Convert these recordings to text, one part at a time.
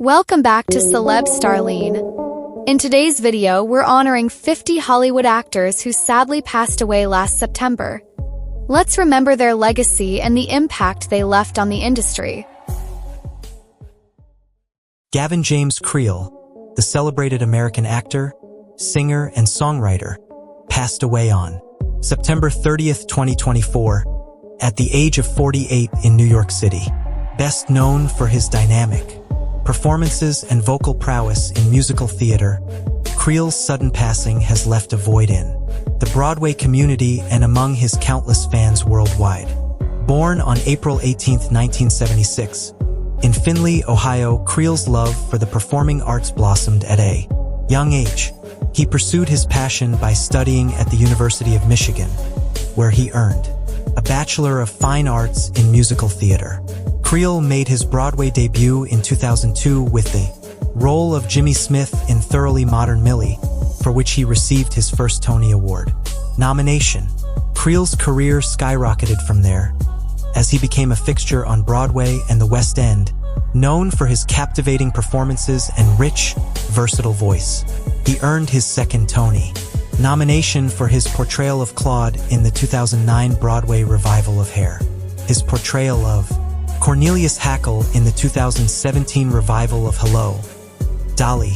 Welcome back to Celeb Starlene. In today's video, we're honoring 50 Hollywood actors who sadly passed away last September. Let's remember their legacy and the impact they left on the industry. Gavin James Creel, the celebrated American actor, singer, and songwriter, passed away on September 30th, 2024, at the age of 48 in New York City. Best known for his dynamic performances and vocal prowess in musical theater, Creel's sudden passing has left a void in the Broadway community and among his countless fans worldwide. Born on April 18, 1976, in Findlay, Ohio, Creel's love for the performing arts blossomed at a young age. He pursued his passion by studying at the University of Michigan, where he earned a Bachelor of Fine Arts in Musical Theater. Creel made his Broadway debut in 2002 with the role of Jimmy Smith in Thoroughly Modern Millie, for which he received his first Tony Award nomination. Creel's career skyrocketed from there, as he became a fixture on Broadway and the West End, known for his captivating performances and rich, versatile voice. He earned his second Tony nomination for his portrayal of Claude in the 2009 Broadway revival of Hair. His portrayal of Cornelius Hackle in the 2017 revival of Hello, Dolly,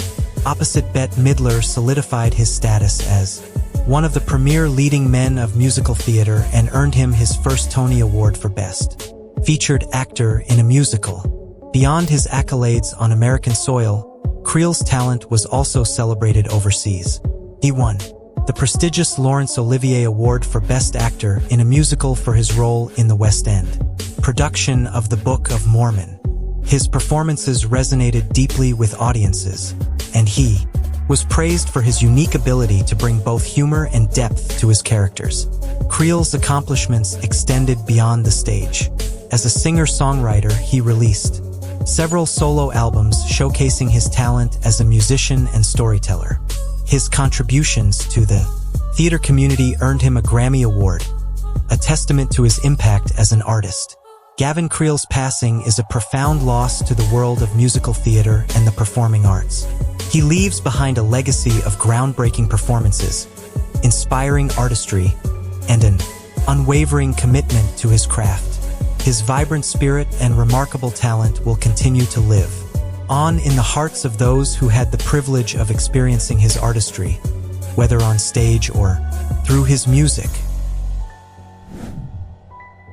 opposite Bette Midler, solidified his status as one of the premier leading men of musical theater and earned him his first Tony Award for Best Featured Actor in a Musical. Beyond his accolades on American soil, Creel's talent was also celebrated overseas. He won the prestigious Laurence Olivier Award for Best Actor in a Musical for his role in the West End production of the Book of Mormon. His performances resonated deeply with audiences, and he was praised for his unique ability to bring both humor and depth to his characters. Creel's accomplishments extended beyond the stage. As a singer-songwriter, he released several solo albums showcasing his talent as a musician and storyteller. His contributions to the theater community earned him a Grammy Award, a testament to his impact as an artist. Gavin Creel's passing is a profound loss to the world of musical theater and the performing arts. He leaves behind a legacy of groundbreaking performances, inspiring artistry, and an unwavering commitment to his craft. His vibrant spirit and remarkable talent will continue to live on in the hearts of those who had the privilege of experiencing his artistry, whether on stage or through his music.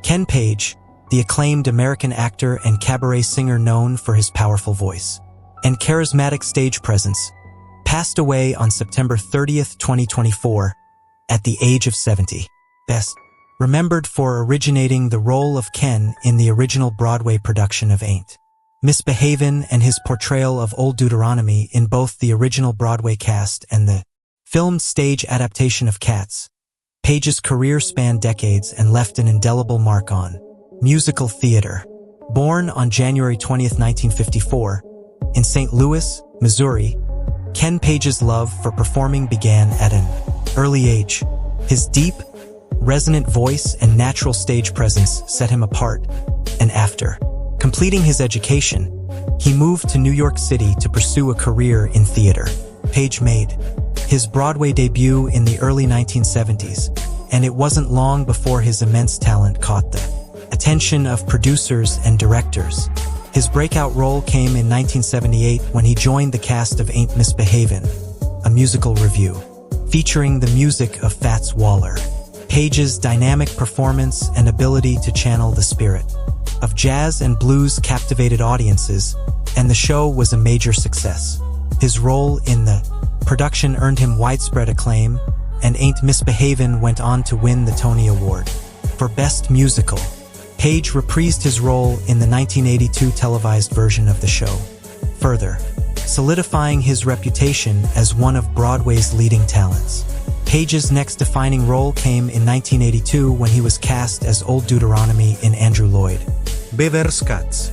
Ken Page, the acclaimed American actor and cabaret singer known for his powerful voice and charismatic stage presence, passed away on September 30th, 2024, at the age of 70. Best remembered for originating the role of Ken in the original Broadway production of Ain't Misbehavin' and his portrayal of Old Deuteronomy in both the original Broadway cast and the filmed stage adaptation of Cats. Page's career spanned decades and left an indelible mark on musical theater. Born on January 20th, 1954, in St. Louis, Missouri, Ken Page's love for performing began at an early age. His deep, resonant voice and natural stage presence set him apart, and after completing his education, he moved to New York City to pursue a career in theater. Page made his Broadway debut in the early 1970s, and it wasn't long before his immense talent caught the attention of producers and directors. His breakout role came in 1978 when he joined the cast of Ain't Misbehavin', a musical revue featuring the music of Fats Waller. Page's dynamic performance and ability to channel the spirit of jazz and blues captivated audiences, and the show was a major success. His role in the production earned him widespread acclaim, and Ain't Misbehavin' went on to win the Tony Award for Best Musical. Page reprised his role in the 1982 televised version of the show, further solidifying his reputation as one of Broadway's leading talents. Page's next defining role came in 1982 when he was cast as Old Deuteronomy in Andrew Lloyd Webber's Cats.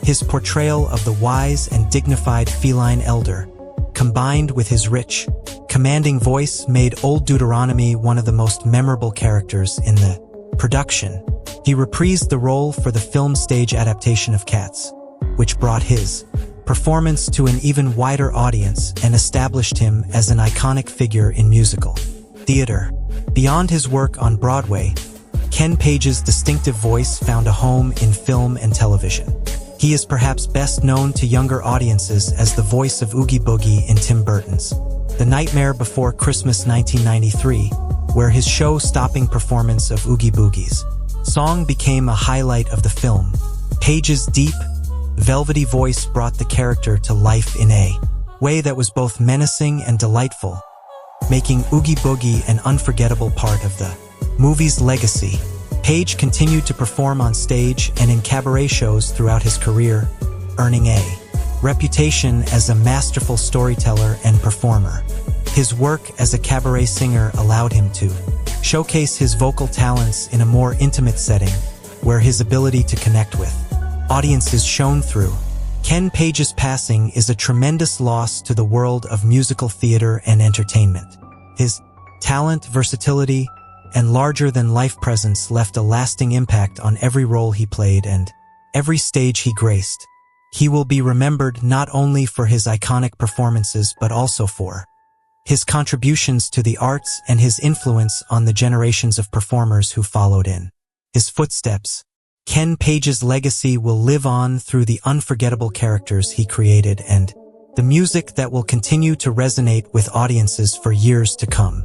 His portrayal of the wise and dignified feline elder, combined with his rich, commanding voice, made Old Deuteronomy one of the most memorable characters in the production. He reprised the role for the film stage adaptation of Cats, which brought his performance to an even wider audience and established him as an iconic figure in musical theater. Beyond his work on Broadway, Ken Page's distinctive voice found a home in film and television. He is perhaps best known to younger audiences as the voice of Oogie Boogie in Tim Burton's The Nightmare Before Christmas 1993, where his show-stopping performance of Oogie Boogie's song became a highlight of the film. Page's deep, velvety voice brought the character to life in a way that was both menacing and delightful, making Oogie Boogie an unforgettable part of the movie's legacy. Page continued to perform on stage and in cabaret shows throughout his career, earning a reputation as a masterful storyteller and performer. His work as a cabaret singer allowed him to showcase his vocal talents in a more intimate setting, where his ability to connect with audiences shone through. Ken Page's passing is a tremendous loss to the world of musical theater and entertainment. His talent, versatility, and larger-than-life presence left a lasting impact on every role he played and every stage he graced. He will be remembered not only for his iconic performances but also for his contributions to the arts and his influence on the generations of performers who followed in his footsteps. Ken Page's legacy will live on through the unforgettable characters he created and the music that will continue to resonate with audiences for years to come.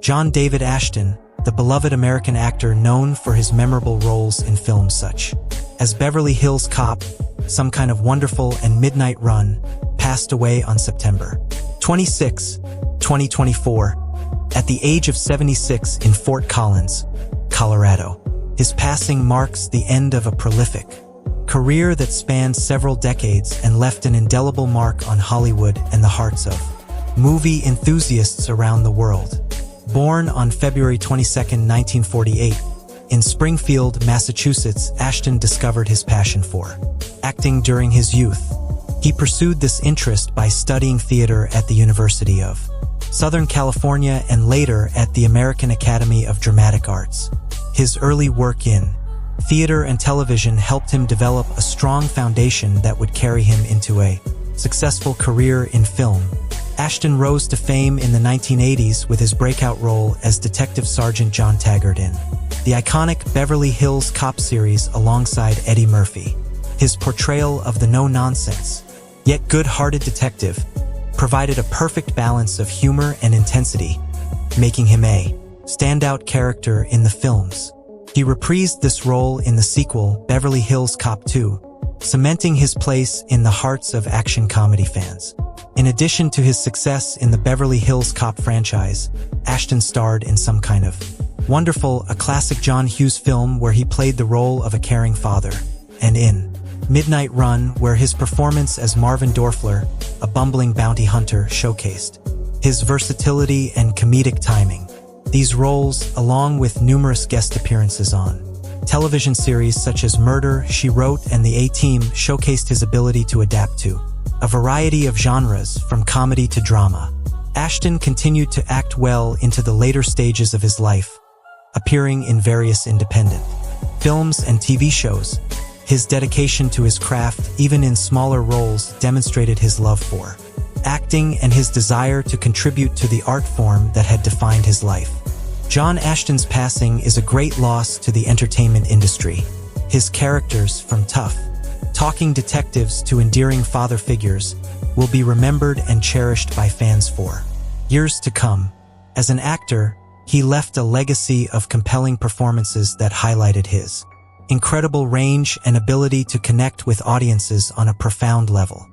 John David Ashton, the beloved American actor known for his memorable roles in films such as Beverly Hills Cop, Some Kind of Wonderful, and Midnight Run, passed away on September 26, 2024, at the age of 76 in Fort Collins, Colorado. His passing marks the end of a prolific career that spanned several decades and left an indelible mark on Hollywood and the hearts of movie enthusiasts around the world. Born on February 22, 1948, in Springfield, Massachusetts, Ashton discovered his passion for acting during his youth. He pursued this interest by studying theater at the University of Southern California and later at the American Academy of Dramatic Arts. His early work in theater and television helped him develop a strong foundation that would carry him into a successful career in film. Ashton rose to fame in the 1980s with his breakout role as Detective Sergeant John Taggart in the iconic Beverly Hills Cop series alongside Eddie Murphy. His portrayal of the no-nonsense, yet good-hearted detective provided a perfect balance of humor and intensity, making him a standout character in the films. He reprised this role in the sequel, Beverly Hills Cop 2, cementing his place in the hearts of action comedy fans. In addition to his success in the Beverly Hills Cop franchise, Ashton starred in Some Kind of Wonderful, a classic John Hughes film where he played the role of a caring father, and in Midnight Run, where his performance as Marvin Dorfler, a bumbling bounty hunter, showcased his versatility and comedic timing. These roles, along with numerous guest appearances on television series such as Murder, She Wrote, and The A-Team, showcased his ability to adapt to a variety of genres, from comedy to drama. Ashton continued to act well into the later stages of his life, appearing in various independent films and TV shows. His dedication to his craft, even in smaller roles, demonstrated his love for acting and his desire to contribute to the art form that had defined his life. John Ashton's passing is a great loss to the entertainment industry. His characters, from tough, talking detectives to endearing father figures, will be remembered and cherished by fans for years to come. As an actor, he left a legacy of compelling performances that highlighted his incredible range and ability to connect with audiences on a profound level.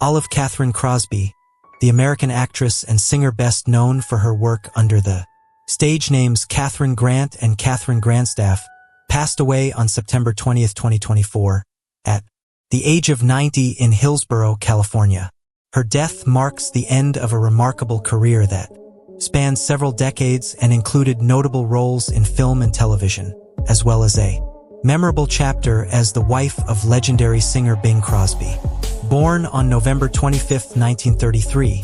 Olive Catherine Crosby, the American actress and singer best known for her work under the stage names Catherine Grant and Catherine Grandstaff, passed away on September 20, 2024, at the age of 90 in Hillsborough, California. Her death marks the end of a remarkable career that spanned several decades and included notable roles in film and television, as well as a memorable chapter as the wife of legendary singer Bing Crosby. Born on November 25, 1933,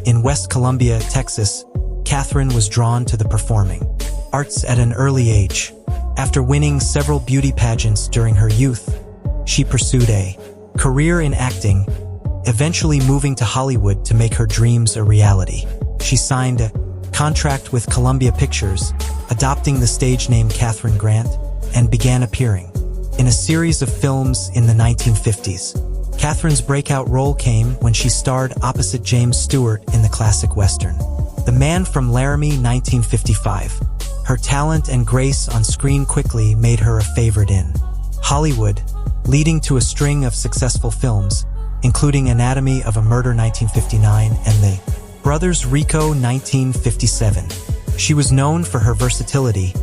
in West Columbia, Texas, Catherine was drawn to the performing arts at an early age. After winning several beauty pageants during her youth, she pursued a career in acting, eventually moving to Hollywood to make her dreams a reality. She signed a contract with Columbia Pictures, adopting the stage name Katharine Grant, and began appearing in a series of films in the 1950s. Katharine's breakout role came when she starred opposite James Stewart in the classic Western, The Man from Laramie, 1955. Her talent and grace on screen quickly made her a favorite in Hollywood, leading to a string of successful films, including Anatomy of a Murder, 1959, and The Brothers Rico, 1957. She was known for her versatility,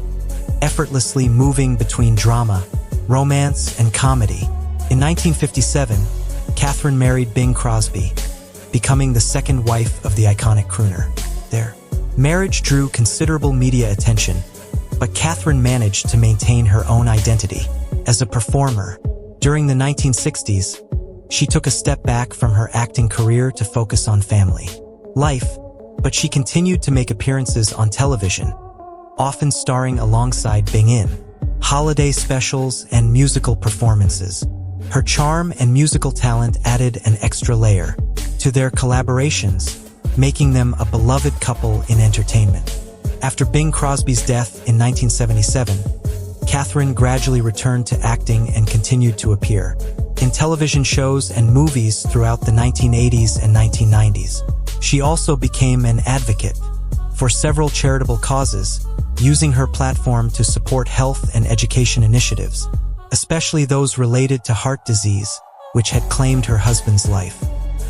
effortlessly moving between drama, romance, and comedy. In 1957, Katharine married Bing Crosby, becoming the second wife of the iconic crooner. Their marriage drew considerable media attention, but Katharine managed to maintain her own identity as a performer. During the 1960s, she took a step back from her acting career to focus on family life, but she continued to make appearances on television, often starring alongside Bing in holiday specials and musical performances. Her charm and musical talent added an extra layer to their collaborations, making them a beloved couple in entertainment. After Bing Crosby's death in 1977, Katharine gradually returned to acting and continued to appear in television shows and movies throughout the 1980s and 1990s. She also became an advocate for several charitable causes, using her platform to support health and education initiatives, especially those related to heart disease, which had claimed her husband's life.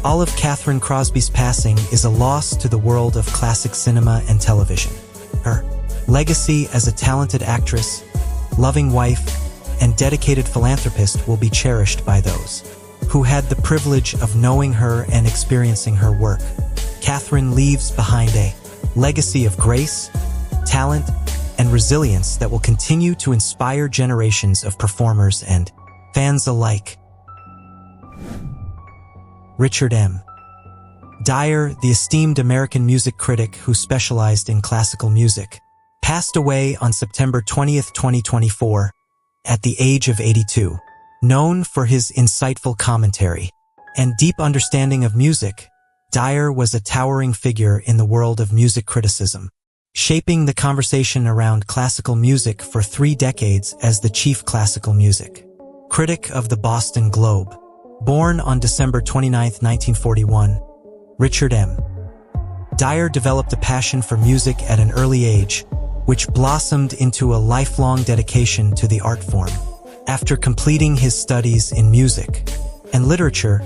All of Katharine Crosby's passing is a loss to the world of classic cinema and television. Her legacy as a talented actress, loving wife, and dedicated philanthropist will be cherished by those who had the privilege of knowing her and experiencing her work. Katharine leaves behind a legacy of grace, talent, and resilience that will continue to inspire generations of performers and fans alike. Richard M. Dyer, the esteemed American music critic who specialized in classical music, passed away on September 20, 2024, at the age of 82. Known for his insightful commentary and deep understanding of music, Dyer was a towering figure in the world of music criticism, shaping the conversation around classical music for 3 decades as the chief classical music critic of the Boston Globe. Born on December 29, 1941, Richard M. Dyer developed a passion for music at an early age, which blossomed into a lifelong dedication to the art form. After completing his studies in music and literature,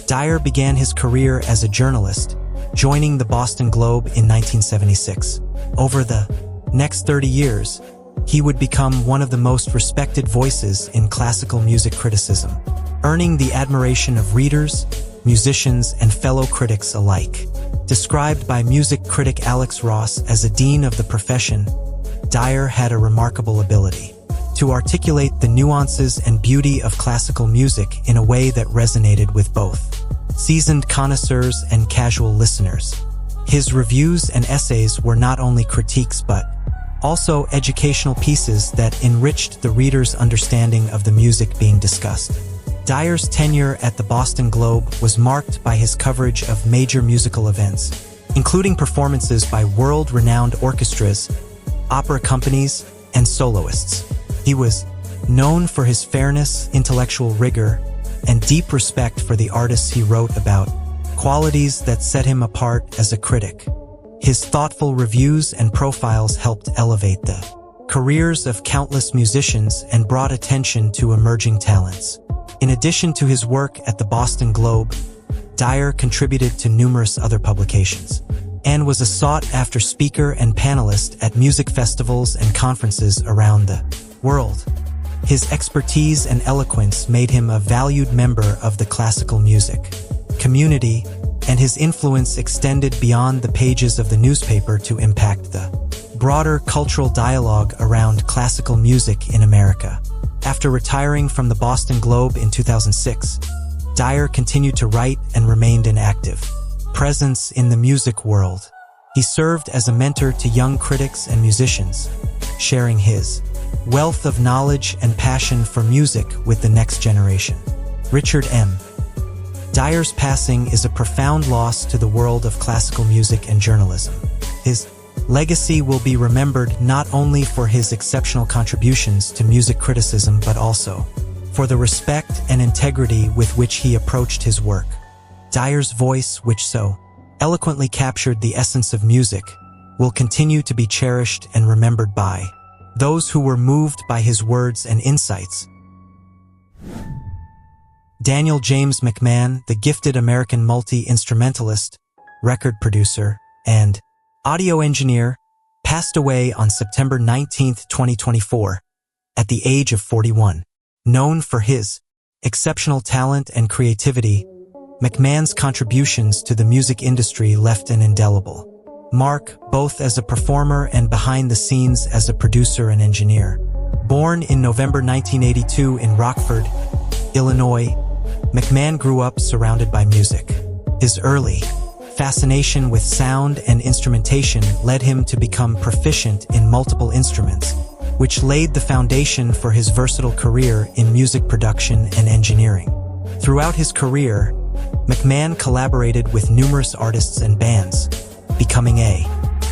Dyer began his career as a journalist, joining the Boston Globe in 1976. Over the next 30 years, he would become one of the most respected voices in classical music criticism, earning the admiration of readers, musicians, and fellow critics alike. Described by music critic Alex Ross as a dean of the profession, Dyer had a remarkable ability to articulate the nuances and beauty of classical music in a way that resonated with both seasoned connoisseurs and casual listeners. His reviews and essays were not only critiques but also educational pieces that enriched the reader's understanding of the music being discussed. Dyer's tenure at the Boston Globe was marked by his coverage of major musical events, including performances by world-renowned orchestras, opera companies, and soloists. He was known for his fairness, intellectual rigor, and deep respect for the artists he wrote about, qualities that set him apart as a critic. His thoughtful reviews and profiles helped elevate the careers of countless musicians and brought attention to emerging talents. In addition to his work at the Boston Globe, Dyer contributed to numerous other publications and was a sought-after speaker and panelist at music festivals and conferences around the world. His expertise and eloquence made him a valued member of the classical music community, and his influence extended beyond the pages of the newspaper to impact the broader cultural dialogue around classical music in America. After retiring from the Boston Globe in 2006, Dyer continued to write and remained an active presence in the music world. He served as a mentor to young critics and musicians, sharing his wealth of knowledge and passion for music with the next generation. Richard M. Dyer's passing is a profound loss to the world of classical music and journalism. His legacy will be remembered not only for his exceptional contributions to music criticism but also for the respect and integrity with which he approached his work. Dyer's voice, which so eloquently captured the essence of music, will continue to be cherished and remembered by those who were moved by his words and insights. Daniel James McMahon, the gifted American multi-instrumentalist, record producer, and audio engineer, passed away on September 19, 2024, at the age of 41. Known for his exceptional talent and creativity, McMahon's contributions to the music industry left an indelible mark, both as a performer and behind the scenes as a producer and engineer. Born in November 1982 in Rockford, Illinois, McMahon grew up surrounded by music. His early fascination with sound and instrumentation led him to become proficient in multiple instruments, which laid the foundation for his versatile career in music production and engineering. Throughout his career, McMahon collaborated with numerous artists and bands, becoming a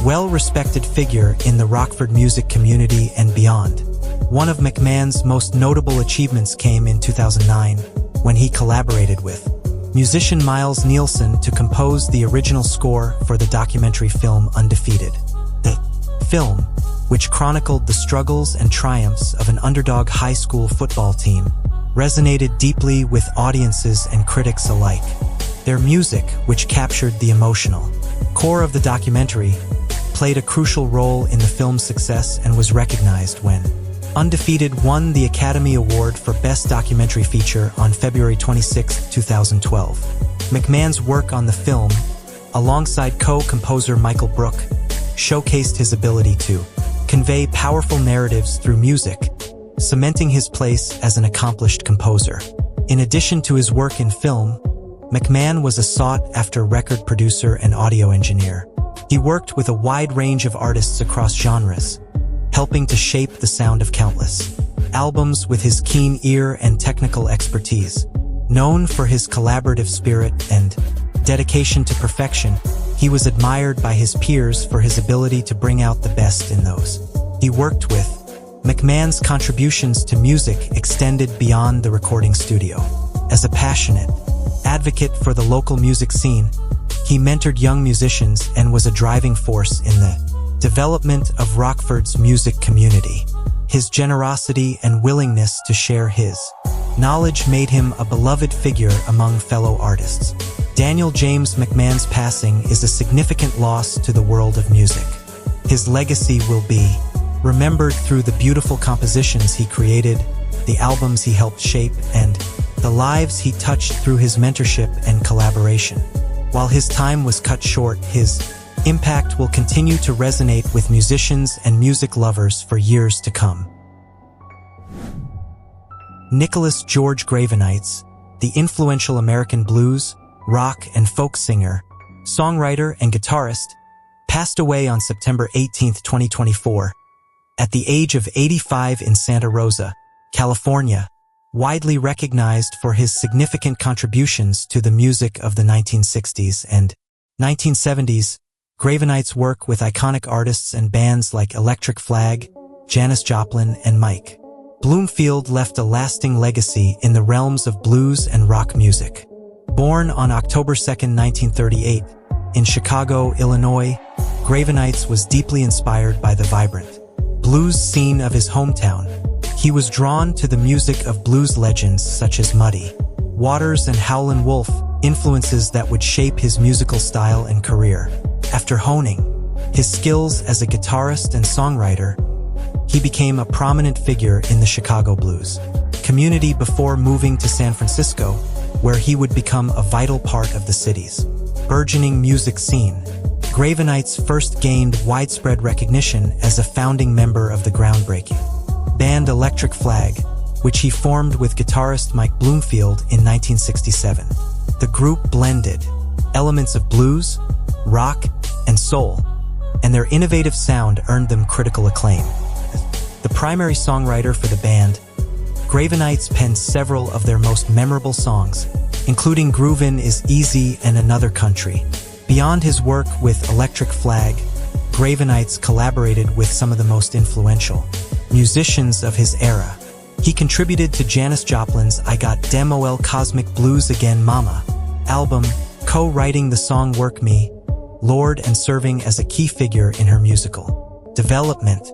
well-respected figure in the Rockford music community and beyond. One of McMahon's most notable achievements came in 2009, when he collaborated with musician Miles Nielsen to compose the original score for the documentary film Undefeated. The film, which chronicled the struggles and triumphs of an underdog high school football team, resonated deeply with audiences and critics alike. Their music, which captured the emotional core of the documentary, played a crucial role in the film's success and was recognized when Undefeated won the Academy Award for Best Documentary Feature on February 26, 2012. McMahon's work on the film, alongside co-composer Michael Brook, showcased his ability to convey powerful narratives through music, cementing his place as an accomplished composer. In addition to his work in film, McMahon was a sought-after record producer and audio engineer. He worked with a wide range of artists across genres, helping to shape the sound of countless albums with his keen ear and technical expertise. Known for his collaborative spirit and dedication to perfection, he was admired by his peers for his ability to bring out the best in those he worked with. McMahon's contributions to music extended beyond the recording studio. As a passionate advocate for the local music scene, he mentored young musicians and was a driving force in the development of Rockford's music community. His generosity and willingness to share his knowledge made him a beloved figure among fellow artists. Daniel James McMahon's passing is a significant loss to the world of music. His legacy will be remembered through the beautiful compositions he created, the albums he helped shape, and the lives he touched through his mentorship and collaboration. While his time was cut short, his impact will continue to resonate with musicians and music lovers for years to come. Nicholas George Gravenites, the influential American blues, rock, and folk singer, songwriter, and guitarist, passed away on September 18, 2024, at the age of 85 in Santa Rosa, California. Widely recognized for his significant contributions to the music of the 1960s and 1970s, Gravenites' work with iconic artists and bands like Electric Flag, Janis Joplin, and Mike Bloomfield left a lasting legacy in the realms of blues and rock music. Born on October 2, 1938, in Chicago, Illinois, Gravenites was deeply inspired by the vibrant blues scene of his hometown. He was drawn to the music of blues legends such as Muddy Waters and Howlin' Wolf, influences that would shape his musical style and career. After honing his skills as a guitarist and songwriter, he became a prominent figure in the Chicago blues community before moving to San Francisco, where he would become a vital part of the city's burgeoning music scene. Gravenites first gained widespread recognition as a founding member of the groundbreaking band Electric Flag, which he formed with guitarist Mike Bloomfield in 1967. The group blended elements of blues, rock, and soul, and their innovative sound earned them critical acclaim. The primary songwriter for the band, Gravenites penned several of their most memorable songs, including Groovin' is Easy and Another Country. Beyond his work with Electric Flag, Gravenites collaborated with some of the most influential musicians of his era. He contributed to Janis Joplin's I Got Dem Ol' Cosmic Blues Again Mama album, co-writing the song Work Me, Lord, and serving as a key figure in her musical development.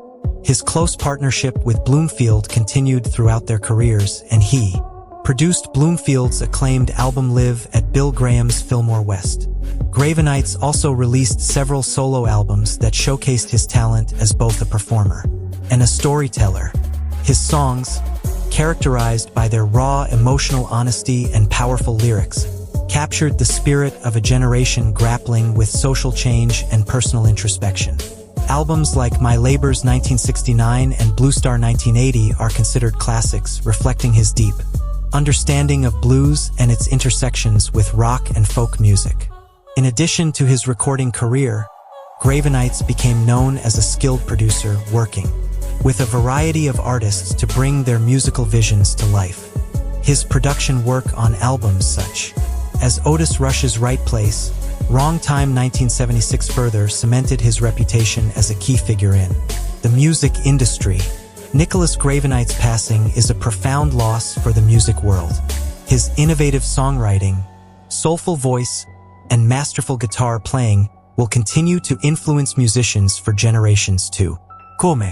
His close partnership with Bloomfield continued throughout their careers, and he produced Bloomfield's acclaimed album Live at Bill Graham's Fillmore West. Gravenites also released several solo albums that showcased his talent as both a performer and a storyteller. His songs, characterized by their raw emotional honesty and powerful lyrics, captured the spirit of a generation grappling with social change and personal introspection. Albums like My Labor's 1969 and Blue Star 1980 are considered classics, reflecting his deep understanding of blues and its intersections with rock and folk music. In addition to his recording career, Gravenites became known as a skilled producer working with a variety of artists to bring their musical visions to life. His production work on albums such as Otis Rush's Right Place, Wrong Time 1976 further cemented his reputation as a key figure in the music industry. Nicholas Gravenite's passing is a profound loss for the music world. His innovative songwriting, soulful voice, and masterful guitar playing will continue to influence musicians for generations to come.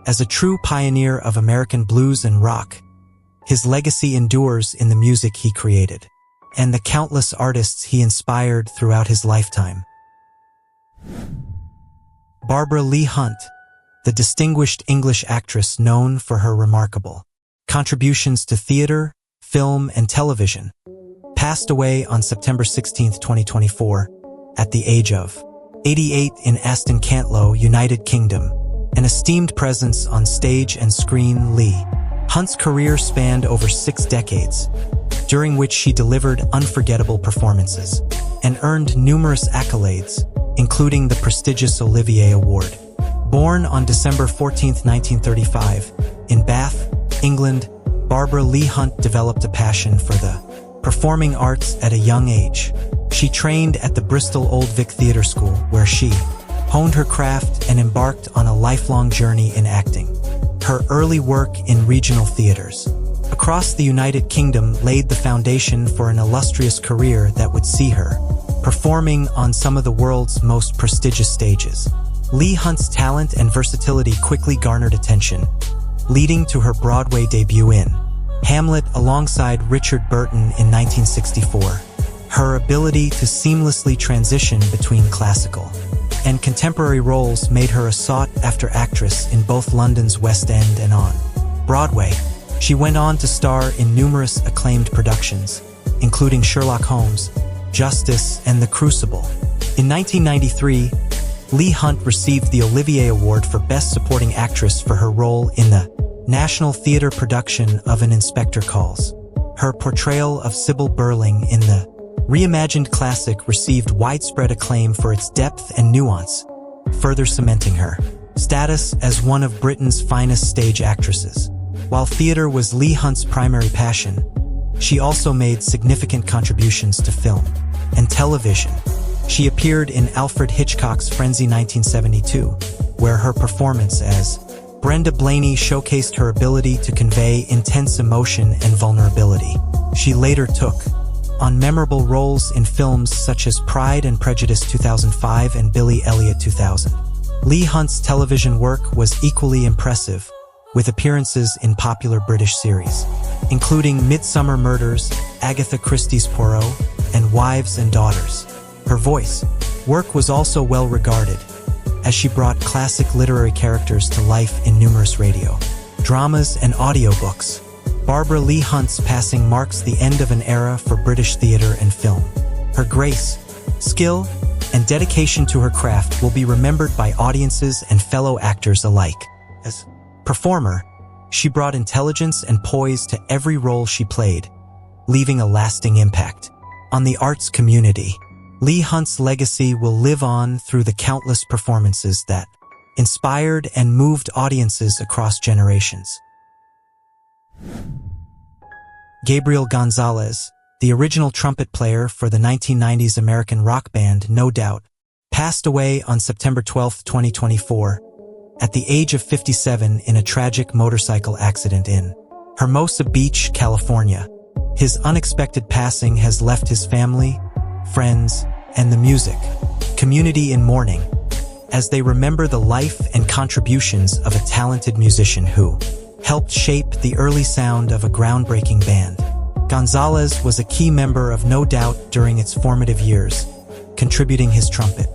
As a true pioneer of American blues and rock, his legacy endures in the music he created and the countless artists he inspired throughout his lifetime. Barbara Lee Hunt, the distinguished English actress known for her remarkable contributions to theater, film, and television, passed away on September 16, 2024, at the age of 88 in Aston Cantlow, United Kingdom. An esteemed presence on stage and screen, Lee Hunt's career spanned over 6 decades, during which she delivered unforgettable performances and earned numerous accolades, including the prestigious Olivier Award. Born on December 14, 1935, in Bath, England, Barbara Lee Hunt developed a passion for the performing arts at a young age. She trained at the Bristol Old Vic Theatre School, where she honed her craft and embarked on a lifelong journey in acting. Her early work in regional theatres across the United Kingdom laid the foundation for an illustrious career that would see her performing on some of the world's most prestigious stages. Lee Hunt's talent and versatility quickly garnered attention, leading to her Broadway debut in Hamlet alongside Richard Burton in 1964. Her ability to seamlessly transition between classical and contemporary roles made her a sought-after actress in both London's West End and on Broadway. She went on to star in numerous acclaimed productions, including Sherlock Holmes, Justice, and The Crucible. In 1993, Lee Hunt received the Olivier Award for Best Supporting Actress for her role in the National Theatre production of An Inspector Calls. Her portrayal of Sybil Burling in the reimagined classic received widespread acclaim for its depth and nuance, further cementing her status as one of Britain's finest stage actresses. While theater was Lee Hunt's primary passion, she also made significant contributions to film and television. She appeared in Alfred Hitchcock's Frenzy 1972, where her performance as Brenda Blaney showcased her ability to convey intense emotion and vulnerability. She later took on memorable roles in films such as Pride and Prejudice 2005 and Billy Elliot 2000. Lee Hunt's television work was equally impressive, with appearances in popular British series, including Midsummer Murders, Agatha Christie's Poirot, and Wives and Daughters. Her voice work was also well regarded, as she brought classic literary characters to life in numerous radio dramas and audiobooks. Barbara Lee Hunt's passing marks the end of an era for British theatre and film. Her grace, skill, and dedication to her craft will be remembered by audiences and fellow actors alike. As performer, she brought intelligence and poise to every role she played, leaving a lasting impact on the arts community. Lee Hunt's legacy will live on through the countless performances that inspired and moved audiences across generations. Gabriel Gonzalez, the original trumpet player for the 1990s American rock band No Doubt, passed away on September 12, 2024, at the age of 57 in a tragic motorcycle accident in Hermosa Beach, California. His unexpected passing has left his family, friends, and the music community in mourning, as they remember the life and contributions of a talented musician who helped shape the early sound of a groundbreaking band. Gonzalez was a key member of No Doubt during its formative years, contributing his trumpet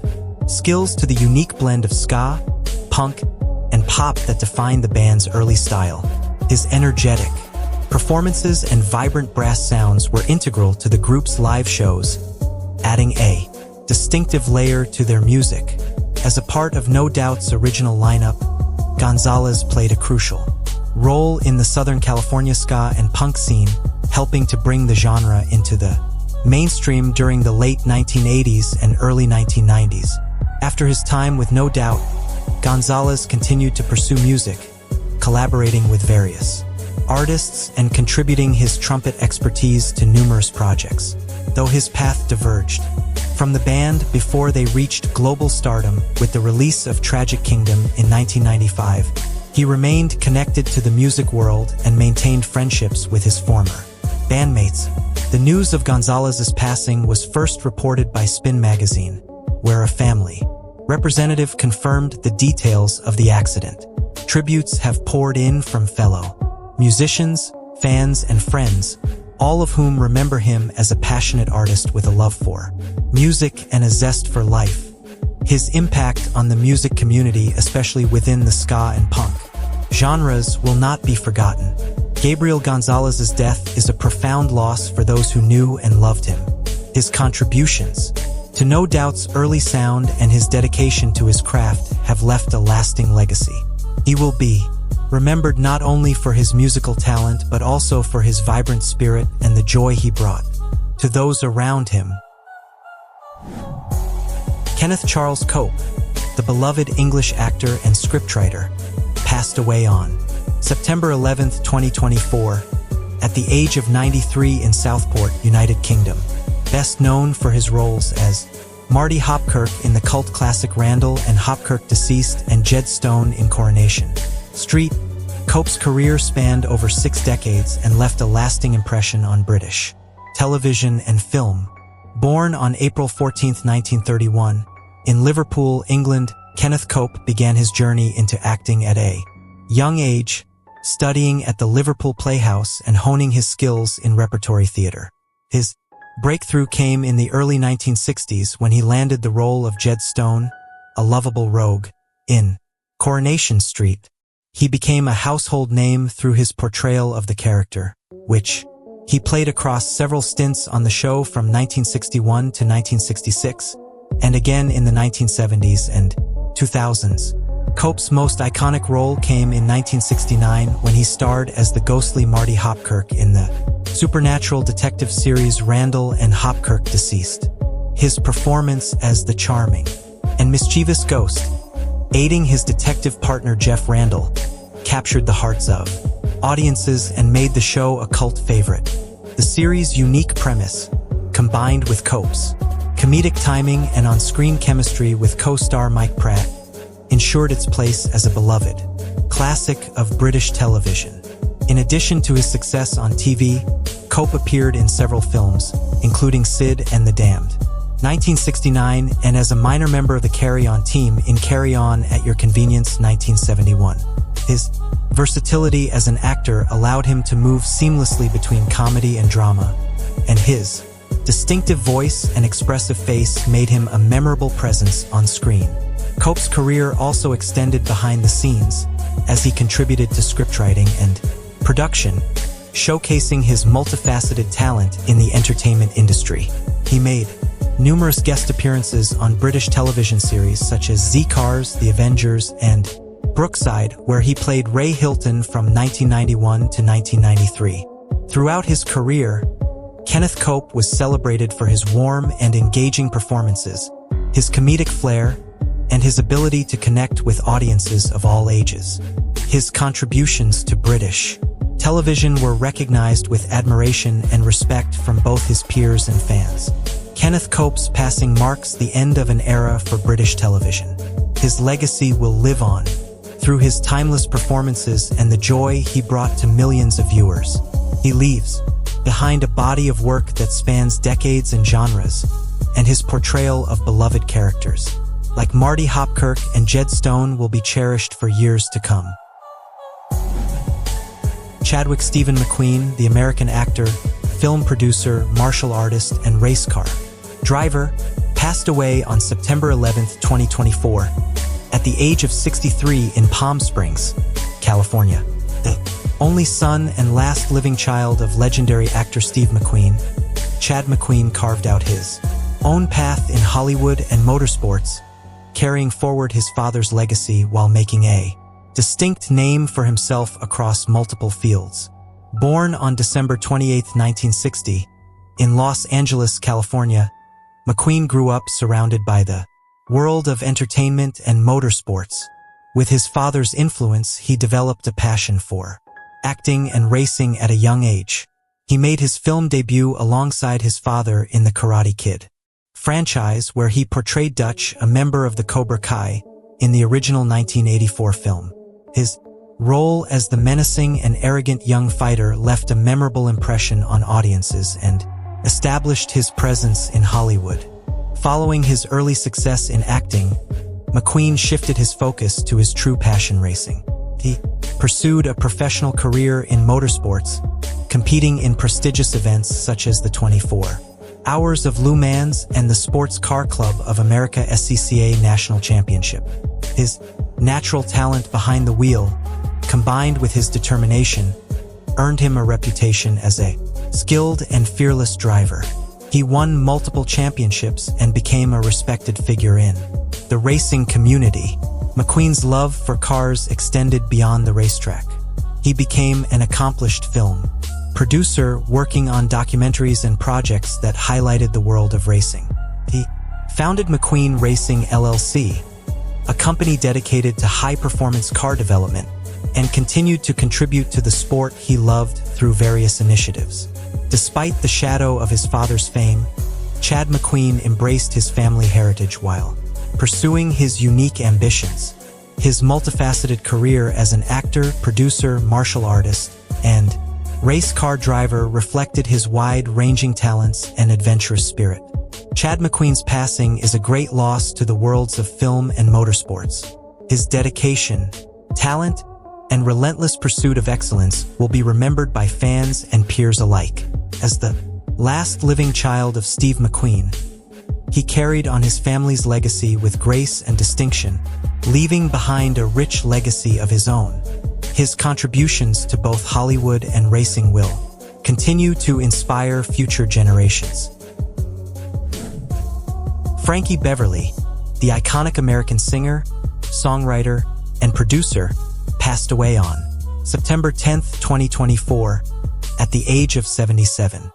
skills to the unique blend of ska, punk, and pop that defined the band's early style. His energetic performances and vibrant brass sounds were integral to the group's live shows, adding a distinctive layer to their music. As a part of No Doubt's original lineup, Gonzalez played a crucial role in the Southern California ska and punk scene, helping to bring the genre into the mainstream during the late 1980s and early 1990s. After his time with No Doubt, Gonzalez continued to pursue music, collaborating with various artists and contributing his trumpet expertise to numerous projects, though his path diverged from the band before they reached global stardom with the release of Tragic Kingdom in 1995. He remained connected to the music world and maintained friendships with his former bandmates. The news of Gonzalez's passing was first reported by Spin magazine, where a family representative confirmed the details of the accident. Tributes have poured in from fellow musicians, fans, and friends, all of whom remember him as a passionate artist with a love for music and a zest for life. His impact on the music community, especially within the ska and punk genres, will not be forgotten. Gabriel Gonzalez's death is a profound loss for those who knew and loved him. His contributions to No Doubt's early sound and his dedication to his craft have left a lasting legacy. He will be remembered not only for his musical talent but also for his vibrant spirit and the joy he brought to those around him. Kenneth Charles Cope, the beloved English actor and scriptwriter, passed away on September 11, 2024, at the age of 93 in Southport, United Kingdom. Best known for his roles as Marty Hopkirk in the cult classic Randall and Hopkirk Deceased and Jed Stone in Coronation Street, Cope's career spanned over 6 decades and left a lasting impression on British television and film. Born on April 14, 1931, in Liverpool, England, Kenneth Cope began his journey into acting at a young age, studying at the Liverpool Playhouse and honing his skills in repertory theatre. His breakthrough came in the early 1960s when he landed the role of Jed Stone, a lovable rogue, in Coronation Street. He became a household name through his portrayal of the character, which he played across several stints on the show from 1961 to 1966, and again in the 1970s and 2000s. Cope's most iconic role came in 1969 when he starred as the ghostly Marty Hopkirk in the supernatural detective series Randall and Hopkirk Deceased. His performance as the charming and mischievous ghost, aiding his detective partner Jeff Randall, captured the hearts of audiences and made the show a cult favorite. The series' unique premise, combined with Cope's comedic timing and on-screen chemistry with co-star Mike Pratt, ensured its place as a beloved classic of British television. In addition to his success on TV, Cope appeared in several films, including Sid and the Damned, 1969, and as a minor member of the Carry On team in Carry On at Your Convenience, 1971. His versatility as an actor allowed him to move seamlessly between comedy and drama, and his distinctive voice and expressive face made him a memorable presence on screen. Cope's career also extended behind the scenes, as he contributed to scriptwriting and production, showcasing his multifaceted talent in the entertainment industry. He made numerous guest appearances on British television series such as Z-Cars, The Avengers, and Brookside, where he played Ray Hilton from 1991 to 1993. Throughout his career, Kenneth Cope was celebrated for his warm and engaging performances, his comedic flair, and his ability to connect with audiences of all ages. His contributions to British television were recognized with admiration and respect from both his peers and fans. Kenneth Cope's passing marks the end of an era for British television. His legacy will live on through his timeless performances and the joy he brought to millions of viewers. He leaves behind a body of work that spans decades and genres, and his portrayal of beloved characters like Marty Hopkirk and Jed Stone will be cherished for years to come. Chadwick Stephen McQueen, the American actor, film producer, martial artist, and race car driver, passed away on September 11, 2024, at the age of 63 in Palm Springs, California. The only son and last living child of legendary actor Steve McQueen, Chad McQueen carved out his own path in Hollywood and motorsports, carrying forward his father's legacy while making a distinct name for himself across multiple fields. Born on December 28, 1960, in Los Angeles, California, McQueen grew up surrounded by the world of entertainment and motorsports. With his father's influence, he developed a passion for acting and racing at a young age. He made his film debut alongside his father in the Karate Kid franchise, where he portrayed Dutch, a member of the Cobra Kai, in the original 1984 film. His role as the menacing and arrogant young fighter left a memorable impression on audiences and established his presence in Hollywood. Following his early success in acting, McQueen shifted his focus to his true passion, racing. He pursued a professional career in motorsports, competing in prestigious events such as the 24 Hours of Le Mans and the Sports Car Club of America SCCA National Championship. His natural talent behind the wheel, combined with his determination, earned him a reputation as a skilled and fearless driver. He won multiple championships and became a respected figure in the racing community. McQueen's love for cars extended beyond the racetrack. He became an accomplished film producer, working on documentaries and projects that highlighted the world of racing. He founded McQueen Racing LLC, a company dedicated to high-performance car development, and continued to contribute to the sport he loved through various initiatives. Despite the shadow of his father's fame, Chad McQueen embraced his family heritage while pursuing his unique ambitions. His multifaceted career as an actor, producer, martial artist, and race car driver reflected his wide-ranging talents and adventurous spirit. Chad McQueen's passing is a great loss to the worlds of film and motorsports. His dedication, talent, and relentless pursuit of excellence will be remembered by fans and peers alike. As the last living child of Steve McQueen, he carried on his family's legacy with grace and distinction, leaving behind a rich legacy of his own. His contributions to both Hollywood and racing will continue to inspire future generations. Frankie Beverly, the iconic American singer, songwriter, and producer, passed away on September 10, 2024, at the age of 77.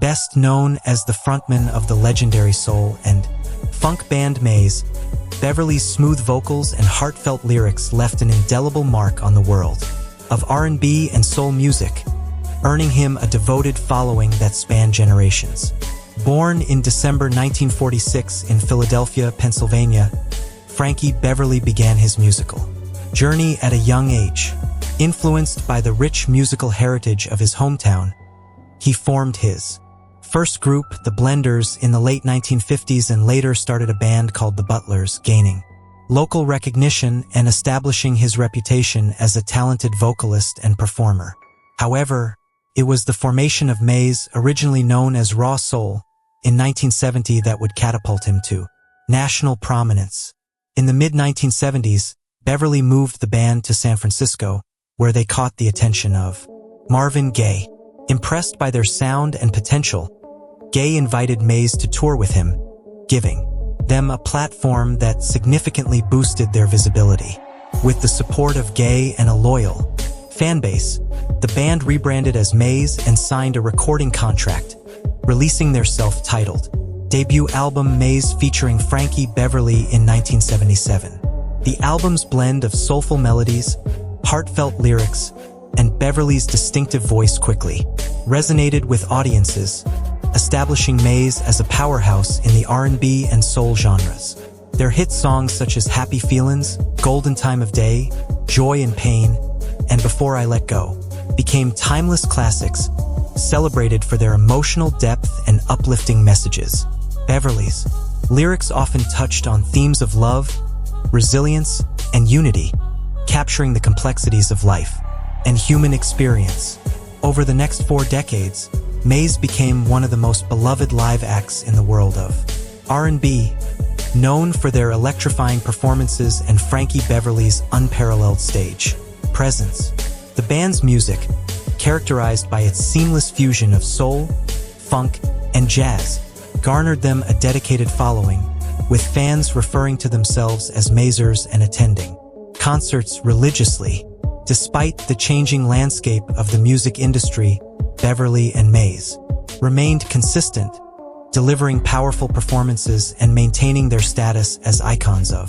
Best known as the frontman of the legendary soul and funk band Maze, Beverly's smooth vocals and heartfelt lyrics left an indelible mark on the world of R&B and soul music, earning him a devoted following that spanned generations. Born in December 1946 in Philadelphia, Pennsylvania, Frankie Beverly began his musical journey at a young age. Influenced by the rich musical heritage of his hometown, he formed his first group, the Blenders, in the late 1950s and later started a band called the Butlers, gaining local recognition and establishing his reputation as a talented vocalist and performer. However, it was the formation of Maze, originally known as Raw Soul, in 1970 that would catapult him to national prominence. In the mid-1970s, Beverly moved the band to San Francisco, where they caught the attention of Marvin Gaye. Impressed by their sound and potential, Gaye invited Maze to tour with him, giving them a platform that significantly boosted their visibility. With the support of Gaye and a loyal fanbase, the band rebranded as Maze and signed a recording contract, releasing their self-titled debut album Maze featuring Frankie Beverly in 1977. The album's blend of soulful melodies, heartfelt lyrics, and Beverly's distinctive voice quickly resonated with audiences, establishing Maze as a powerhouse in the R&B and soul genres. Their hit songs such as Happy Feelin's, Golden Time of Day, Joy and Pain, and Before I Let Go became timeless classics, celebrated for their emotional depth and uplifting messages. Beverly's lyrics often touched on themes of love, resilience, and unity, capturing the complexities of life and human experience. Over the next 4 decades, Maze became one of the most beloved live acts in the world of R&B, known for their electrifying performances and Frankie Beverly's unparalleled stage presence. The band's music, characterized by its seamless fusion of soul, funk, and jazz, garnered them a dedicated following, with fans referring to themselves as Mazers and attending concerts religiously. Despite the changing landscape of the music industry, Beverly and Maze remained consistent, delivering powerful performances and maintaining their status as icons of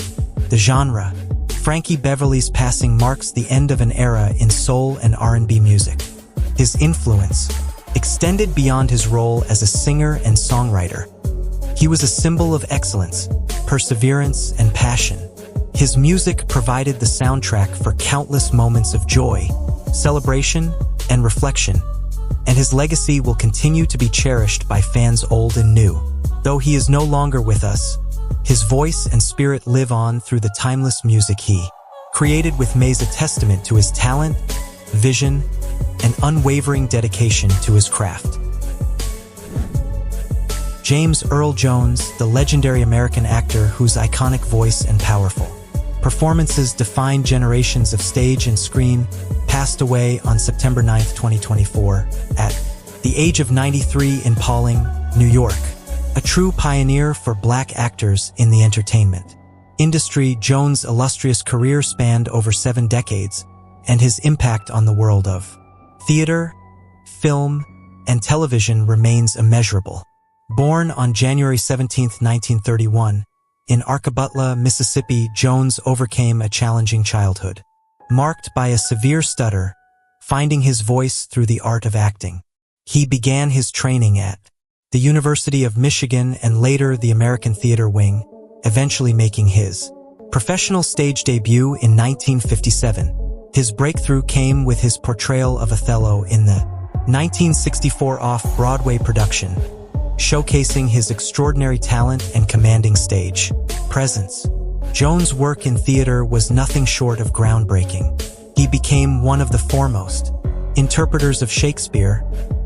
the genre. Frankie Beverly's passing marks the end of an era in soul and R&B music. His influence extended beyond his role as a singer and songwriter. He was a symbol of excellence, perseverance, and passion. His music provided the soundtrack for countless moments of joy, celebration, and reflection, and his legacy will continue to be cherished by fans old and new. Though he is no longer with us, his voice and spirit live on through the timeless music he created, with Maze a testament to his talent, vision, and unwavering dedication to his craft. James Earl Jones, the legendary American actor whose iconic voice and powerful performances defined generations of stage and screen, passed away on September 9, 2024, at the age of 93 in Pawling, New York. A true pioneer for Black actors in the entertainment industry, Jones' illustrious career spanned over 7 decades, and his impact on the world of theater, film, and television remains immeasurable. Born on January 17, 1931, in Arkabutla, Mississippi, Jones overcame a challenging childhood, marked by a severe stutter, finding his voice through the art of acting. He began his training at the University of Michigan and later the American Theater Wing, eventually making his professional stage debut in 1957. His breakthrough came with his portrayal of Othello in the 1964 off-Broadway production, showcasing his extraordinary talent and commanding stage presence. Jones' work in theater was nothing short of groundbreaking. He became one of the foremost interpreters of Shakespeare,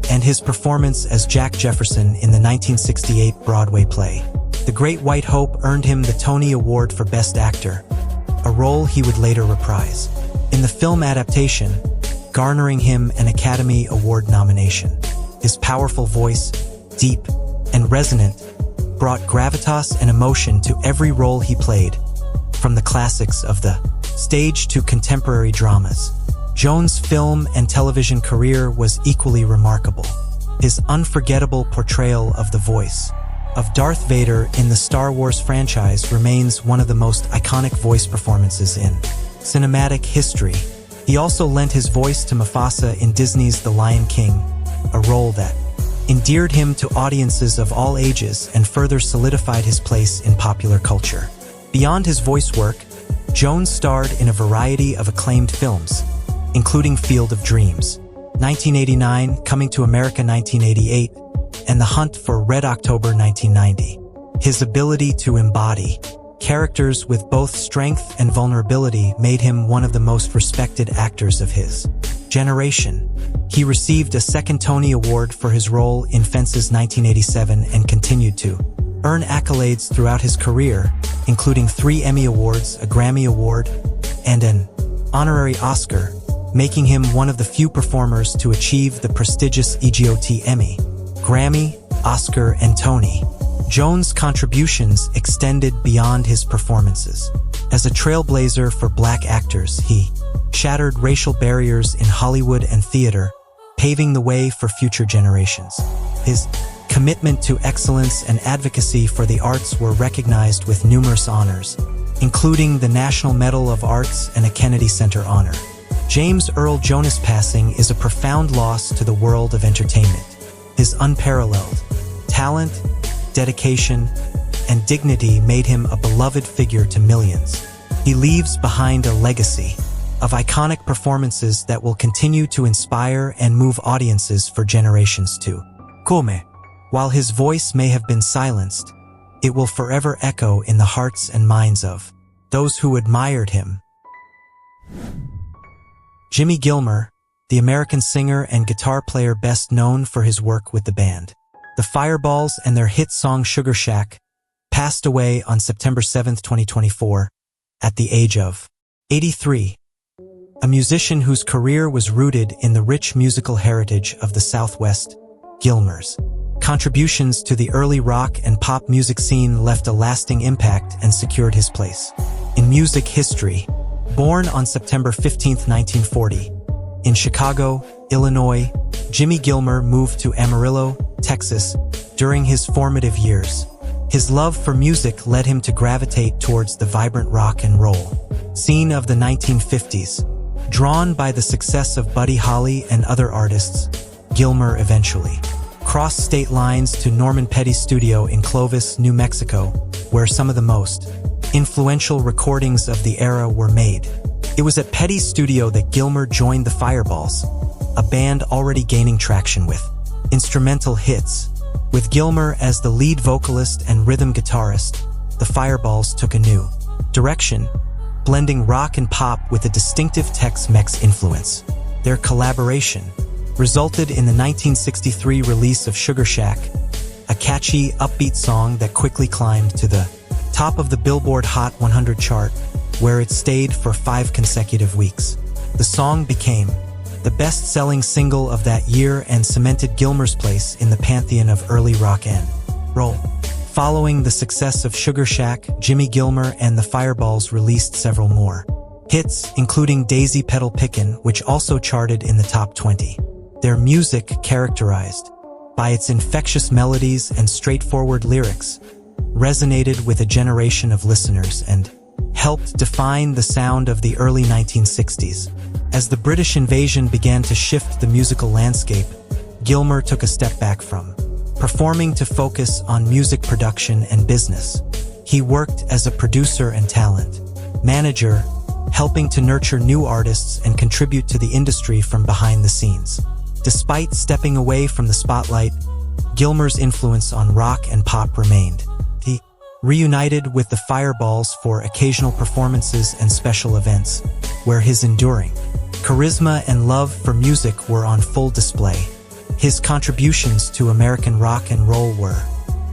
and his performance as Jack Jefferson in the 1968 Broadway play, The Great White Hope, earned him the Tony Award for Best Actor, a role he would later reprise in the film adaptation, garnering him an Academy Award nomination. His powerful voice, deep and resonant, brought gravitas and emotion to every role he played, from the classics of the stage to contemporary dramas. Jones' film and television career was equally remarkable. His unforgettable portrayal of the voice of Darth Vader in the Star Wars franchise remains one of the most iconic voice performances in cinematic history. He also lent his voice to Mufasa in Disney's The Lion King, a role that endeared him to audiences of all ages and further solidified his place in popular culture. Beyond his voice work, Jones starred in a variety of acclaimed films, including Field of Dreams, 1989, Coming to America 1988, and The Hunt for Red October 1990. His ability to embody characters with both strength and vulnerability made him one of the most respected actors of his generation. He received a second Tony Award for his role in Fences 1987 and continued to earn accolades throughout his career, including 3 Emmy Awards, a Grammy Award, and an honorary Oscar, making him one of the few performers to achieve the prestigious EGOT Emmy, Grammy, Oscar, and Tony. Jones' contributions extended beyond his performances. As a trailblazer for Black actors, he shattered racial barriers in Hollywood and theater, paving the way for future generations. His commitment to excellence and advocacy for the arts were recognized with numerous honors, including the National Medal of Arts and a Kennedy Center honor. James Earl Jonas' passing is a profound loss to the world of entertainment. His unparalleled talent, dedication, and dignity made him a beloved figure to millions. He leaves behind a legacy of iconic performances that will continue to inspire and move audiences for generations to come. While his voice may have been silenced, it will forever echo in the hearts and minds of those who admired him. Jimmy Gilmer, the American singer and guitar player best known for his work with the band The Fireballs and their hit song Sugar Shack, passed away on September 7, 2024, at the age of 83. A musician whose career was rooted in the rich musical heritage of the Southwest, Gilmer's contributions to the early rock and pop music scene left a lasting impact and secured his place in music history. Born on September 15, 1940, in Chicago, Illinois, Jimmy Gilmer moved to Amarillo, Texas, during his formative years. His love for music led him to gravitate towards the vibrant rock and roll scene of the 1950s. Drawn by the success of Buddy Holly and other artists, Gilmer eventually crossed state lines to Norman Petty's studio in Clovis, New Mexico, where some of the most influential recordings of the era were made. It was at Petty's studio that Gilmer joined the Fireballs, a band already gaining traction with instrumental hits. With Gilmer as the lead vocalist and rhythm guitarist, the Fireballs took a new direction, blending rock and pop with a distinctive Tex-Mex influence. Their collaboration resulted in the 1963 release of Sugar Shack, a catchy, upbeat song that quickly climbed to the top of the Billboard Hot 100 chart, where it stayed for 5 consecutive weeks. The song became the best-selling single of that year and cemented Gilmer's place in the pantheon of early rock and roll. Following the success of Sugar Shack, Jimmy Gilmer and the Fireballs released several more hits, including Daisy Pedal Pickin', which also charted in the top 20. Their music, characterized by its infectious melodies and straightforward lyrics, resonated with a generation of listeners and helped define the sound of the early 1960s. As the British invasion began to shift the musical landscape, Gilmer took a step back from performing to focus on music production and business. He worked as a producer and talent manager, helping to nurture new artists and contribute to the industry from behind the scenes. Despite stepping away from the spotlight, Gilmer's influence on rock and pop remained. He reunited with the Fireballs for occasional performances and special events, where his enduring charisma and love for music were on full display. His contributions to American rock and roll were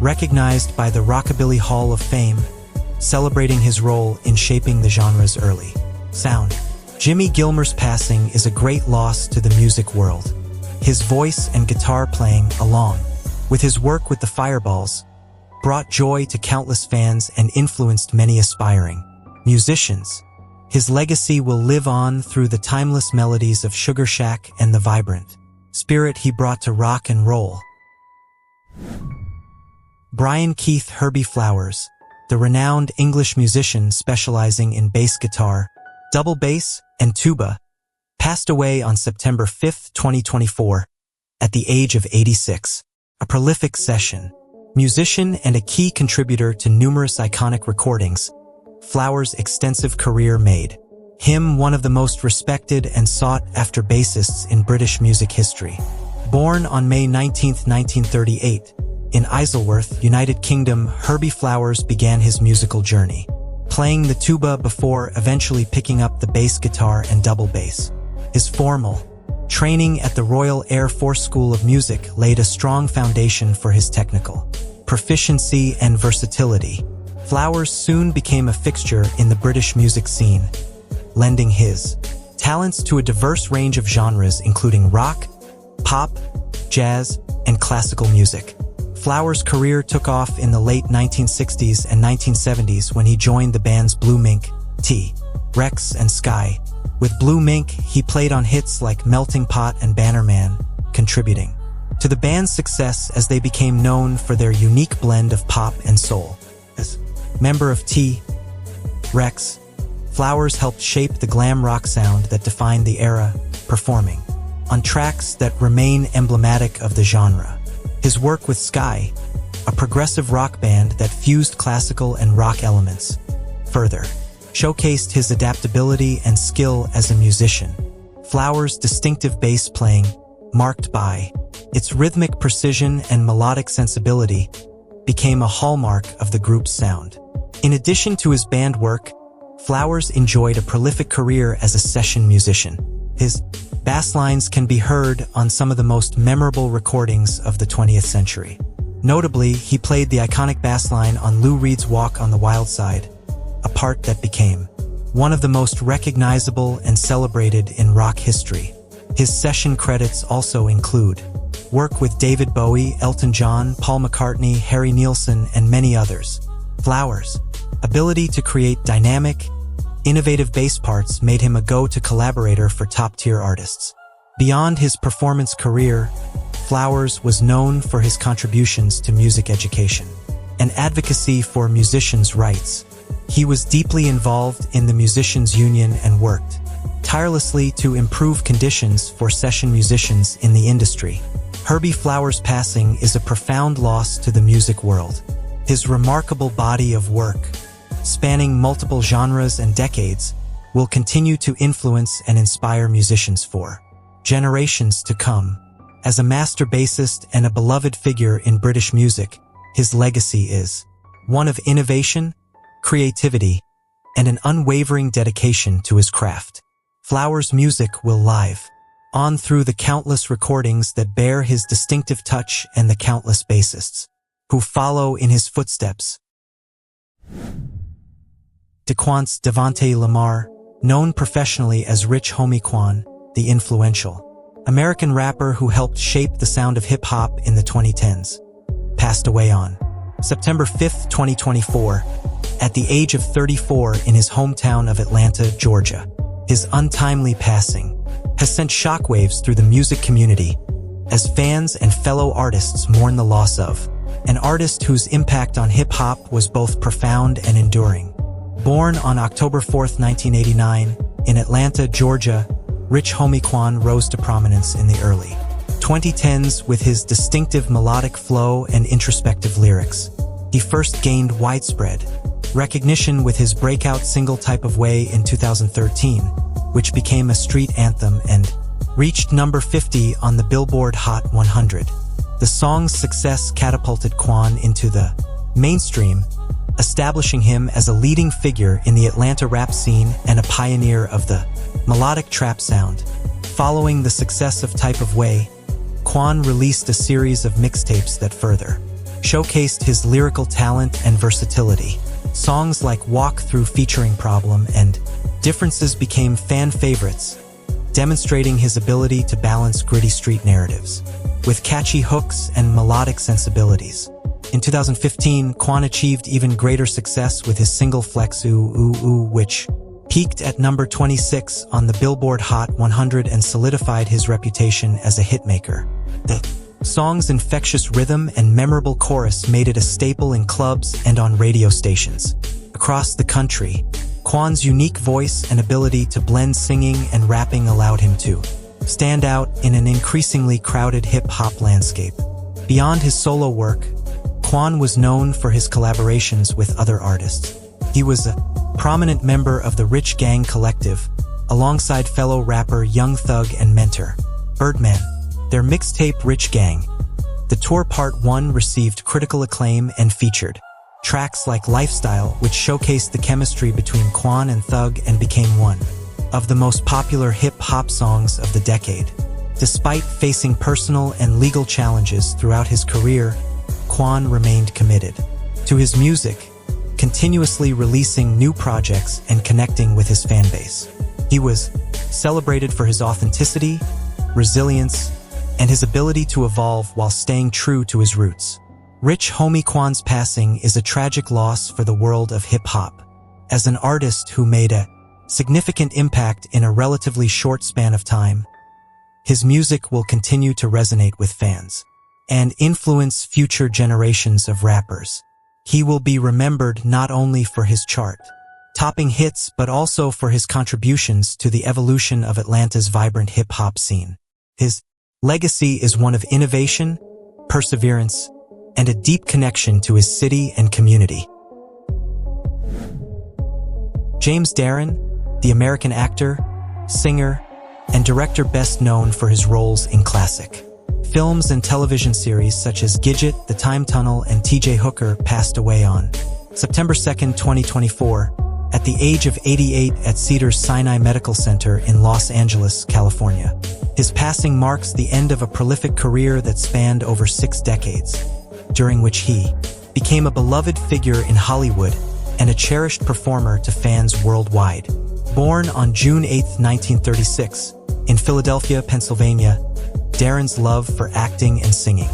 recognized by the Rockabilly Hall of Fame, celebrating his role in shaping the genre's early sound. Jimmy Gilmer's passing is a great loss to the music world. His voice and guitar playing, along with his work with the Fireballs, brought joy to countless fans and influenced many aspiring musicians. His legacy will live on through the timeless melodies of Sugar Shack and the vibrant spirit he brought to rock and roll. Brian Keith Herbie Flowers, the renowned English musician specializing in bass guitar, double bass, and tuba, passed away on September 5, 2024, at the age of 86. A prolific session musician and a key contributor to numerous iconic recordings, Flowers' extensive career made him one of the most respected and sought-after bassists in British music history. Born on May 19, 1938, in Isleworth, United Kingdom, Herbie Flowers began his musical journey, playing the tuba before eventually picking up the bass guitar and double bass. His formal training at the Royal Air Force School of Music laid a strong foundation for his technical proficiency and versatility. Flowers soon became a fixture in the British music scene, lending his talents to a diverse range of genres including rock, pop, jazz, and classical music. Flowers' career took off in the late 1960s and 1970s when he joined the bands Blue Mink, T-Rex, and Sky. With Blue Mink, he played on hits like Melting Pot and Bannerman, contributing to the band's success as they became known for their unique blend of pop and soul. As member of T-Rex, Flowers helped shape the glam rock sound that defined the era, performing on tracks that remain emblematic of the genre. His work with Sky, a progressive rock band that fused classical and rock elements, further showcased his adaptability and skill as a musician. Flowers' distinctive bass playing, marked by its rhythmic precision and melodic sensibility, became a hallmark of the group's sound. In addition to his band work, Flowers enjoyed a prolific career as a session musician. His bass lines can be heard on some of the most memorable recordings of the 20th century. Notably, he played the iconic bass line on Lou Reed's Walk on the Wild Side, a part that became one of the most recognizable and celebrated in rock history. His session credits also include work with David Bowie, Elton John, Paul McCartney, Harry Nilsson, and many others. Flowers' ability to create dynamic, innovative bass parts made him a go-to collaborator for top-tier artists. Beyond his performance career, Flowers was known for his contributions to music education and advocacy for musicians' rights. He was deeply involved in the Musicians' Union and worked tirelessly to improve conditions for session musicians in the industry. Herbie Flowers' passing is a profound loss to the music world. His remarkable body of work, spanning multiple genres and decades, will continue to influence and inspire musicians for generations to come. As a master bassist and a beloved figure in British music, his legacy is one of innovation, creativity, and an unwavering dedication to his craft. Flowers' music will live on through the countless recordings that bear his distinctive touch and the countless bassists who follow in his footsteps. Daquan's Devontae Lamar, known professionally as Rich Homie Quan, the influential American rapper who helped shape the sound of hip-hop in the 2010s, passed away on September 5, 2024, at the age of 34 in his hometown of Atlanta, Georgia. His untimely passing has sent shockwaves through the music community as fans and fellow artists mourn the loss of an artist whose impact on hip-hop was both profound and enduring. Born on October 4, 1989, in Atlanta, Georgia, Rich Homie Quan rose to prominence in the early 2010s with his distinctive melodic flow and introspective lyrics. He first gained widespread recognition with his breakout single Type of Way in 2013, which became a street anthem and reached number 50 on the Billboard Hot 100. The song's success catapulted Quan into the mainstream, establishing him as a leading figure in the Atlanta rap scene and a pioneer of the melodic trap sound. Following the success of Type of Way, Quan released a series of mixtapes that further showcased his lyrical talent and versatility. Songs like Walk Through featuring Problem and Differences became fan favorites, demonstrating his ability to balance gritty street narratives with catchy hooks and melodic sensibilities. In 2015, Quan achieved even greater success with his single Flex Ooh Ooh Ooh, which peaked at number 26 on the Billboard Hot 100 and solidified his reputation as a hitmaker. The song's infectious rhythm and memorable chorus made it a staple in clubs and on radio stations across the country. Quan's unique voice and ability to blend singing and rapping allowed him to stand out in an increasingly crowded hip-hop landscape. Beyond his solo work, Quan was known for his collaborations with other artists. He was a prominent member of the Rich Gang Collective, alongside fellow rapper Young Thug and mentor Birdman. Their mixtape Rich Gang, the tour Part 1, received critical acclaim and featured tracks like Lifestyle, which showcased the chemistry between Quan and Thug and became one of the most popular hip-hop songs of the decade. Despite facing personal and legal challenges throughout his career, Quan remained committed to his music, continuously releasing new projects and connecting with his fan base. He was celebrated for his authenticity, resilience, and his ability to evolve while staying true to his roots. Rich Homie Quan's passing is a tragic loss for the world of hip-hop. As an artist who made a significant impact in a relatively short span of time, his music will continue to resonate with fans and influence future generations of rappers. He will be remembered not only for his chart-topping hits but also for his contributions to the evolution of Atlanta's vibrant hip-hop scene. His legacy is one of innovation, perseverance, and a deep connection to his city and community. James Darren, the American actor, singer, and director best known for his roles in classic films and television series such as Gidget, The Time Tunnel, and T.J. Hooker, passed away on September 2, 2024, at the age of 88 at Cedars-Sinai Medical Center in Los Angeles, California. His passing marks the end of a prolific career that spanned over 6 decades, during which he became a beloved figure in Hollywood and a cherished performer to fans worldwide. Born on June 8, 1936, in Philadelphia, Pennsylvania, Darren's love for acting and singing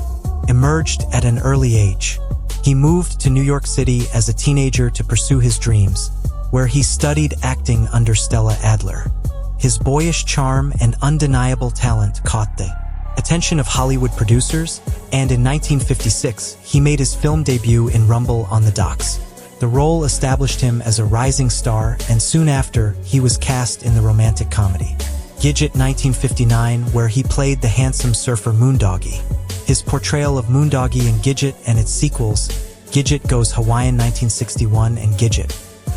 emerged at an early age. He moved to New York City as a teenager to pursue his dreams, where he studied acting under Stella Adler. His boyish charm and undeniable talent caught the attention of Hollywood producers, and in 1956, he made his film debut in Rumble on the Docks. The role established him as a rising star, and soon after, he was cast in the romantic comedy Gidget 1959, where he played the handsome surfer Moondoggie. His portrayal of Moondoggie in Gidget and its sequels, Gidget Goes Hawaiian 1961 and Gidget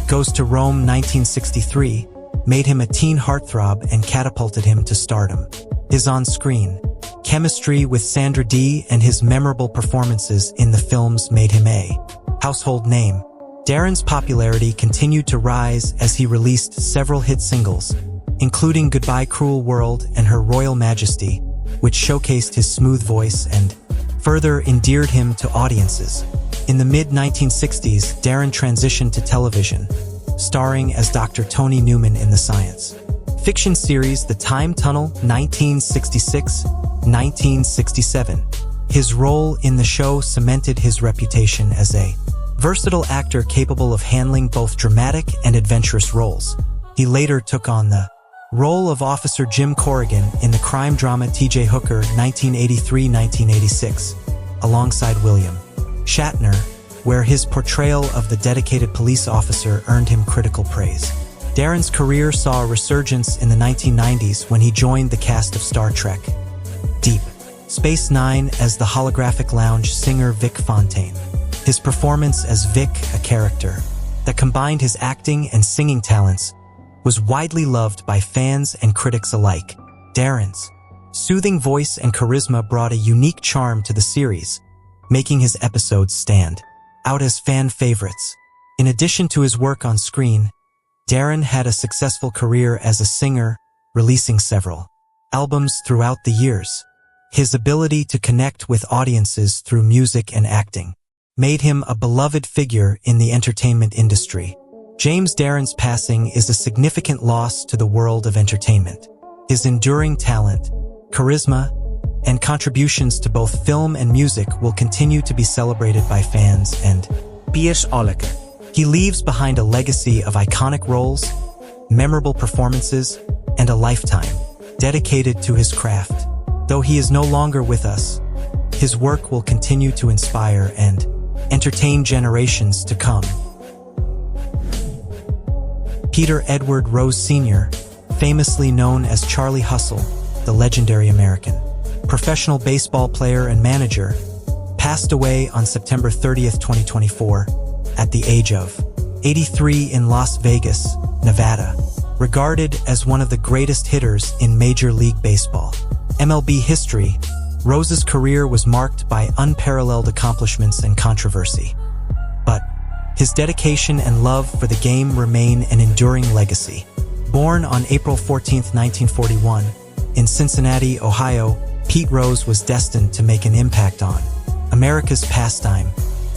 Goes to Rome 1963, made him a teen heartthrob and catapulted him to stardom. His on-screen chemistry with Sandra Dee and his memorable performances in the films made him a household name. Darren's popularity continued to rise as he released several hit singles, including Goodbye Cruel World and Her Royal Majesty, which showcased his smooth voice and further endeared him to audiences. In the mid-1960s, Darren transitioned to television, starring as Dr. Tony Newman in the science fiction series The Time Tunnel 1966-1967. His role in the show cemented his reputation as a versatile actor capable of handling both dramatic and adventurous roles. He later took on the role of Officer Jim Corrigan in the crime drama T.J. Hooker 1983-1986, alongside William Shatner, where his portrayal of the dedicated police officer earned him critical praise. Darren's career saw a resurgence in the 1990s when he joined the cast of Star Trek Deep Space Nine as the holographic lounge singer Vic Fontaine. His performance as Vic, a character that combined his acting and singing talents, was widely loved by fans and critics alike. Darren's soothing voice and charisma brought a unique charm to the series, making his episodes stand out as fan favorites. In addition to his work on screen, Darren had a successful career as a singer, releasing several albums throughout the years. His ability to connect with audiences through music and acting made him a beloved figure in the entertainment industry. James Darren's passing is a significant loss to the world of entertainment. His enduring talent, charisma, and contributions to both film and music will continue to be celebrated by fans and he leaves behind a legacy of iconic roles, memorable performances, and a lifetime dedicated to his craft. Though he is no longer with us, his work will continue to inspire and entertain generations to come. Peter Edward Rose Sr., famously known as Charlie Hustle, the legendary American professional baseball player and manager, passed away on September 30, 2024, at the age of 83 in Las Vegas, Nevada. Regarded as one of the greatest hitters in Major League Baseball (MLB) history, Rose's career was marked by unparalleled accomplishments and controversy. But his dedication and love for the game remain an enduring legacy. Born on April 14, 1941, in Cincinnati, Ohio, Pete Rose was destined to make an impact on America's pastime.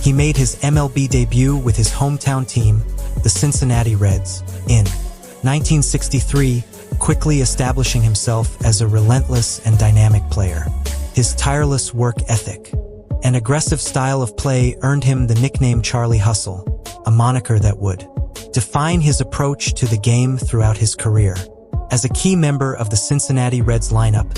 He made his MLB debut with his hometown team, the Cincinnati Reds, in 1963, quickly establishing himself as a relentless and dynamic player. His tireless work ethic and aggressive style of play earned him the nickname Charlie Hustle, a moniker that would define his approach to the game throughout his career. As a key member of the Cincinnati Reds lineup,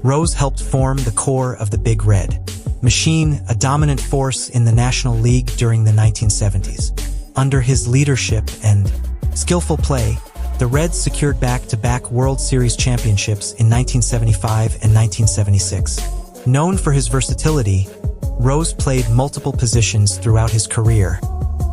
Rose helped form the core of the Big Red Machine, a dominant force in the National League during the 1970s. Under his leadership and skillful play, the Reds secured back-to-back World Series championships in 1975 and 1976. Known for his versatility, Rose played multiple positions throughout his career,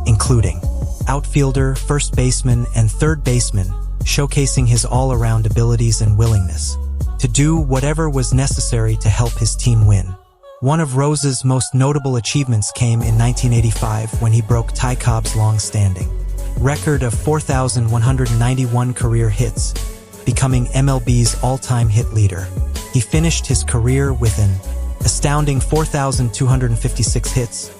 including outfielder, first baseman, and third baseman, showcasing his all-around abilities and willingness to do whatever was necessary to help his team win. One of Rose's most notable achievements came in 1985 when he broke Ty Cobb's long-standing record of 4,191 career hits, becoming MLB's all-time hit leader. He finished his career with an astounding 4,256 hits,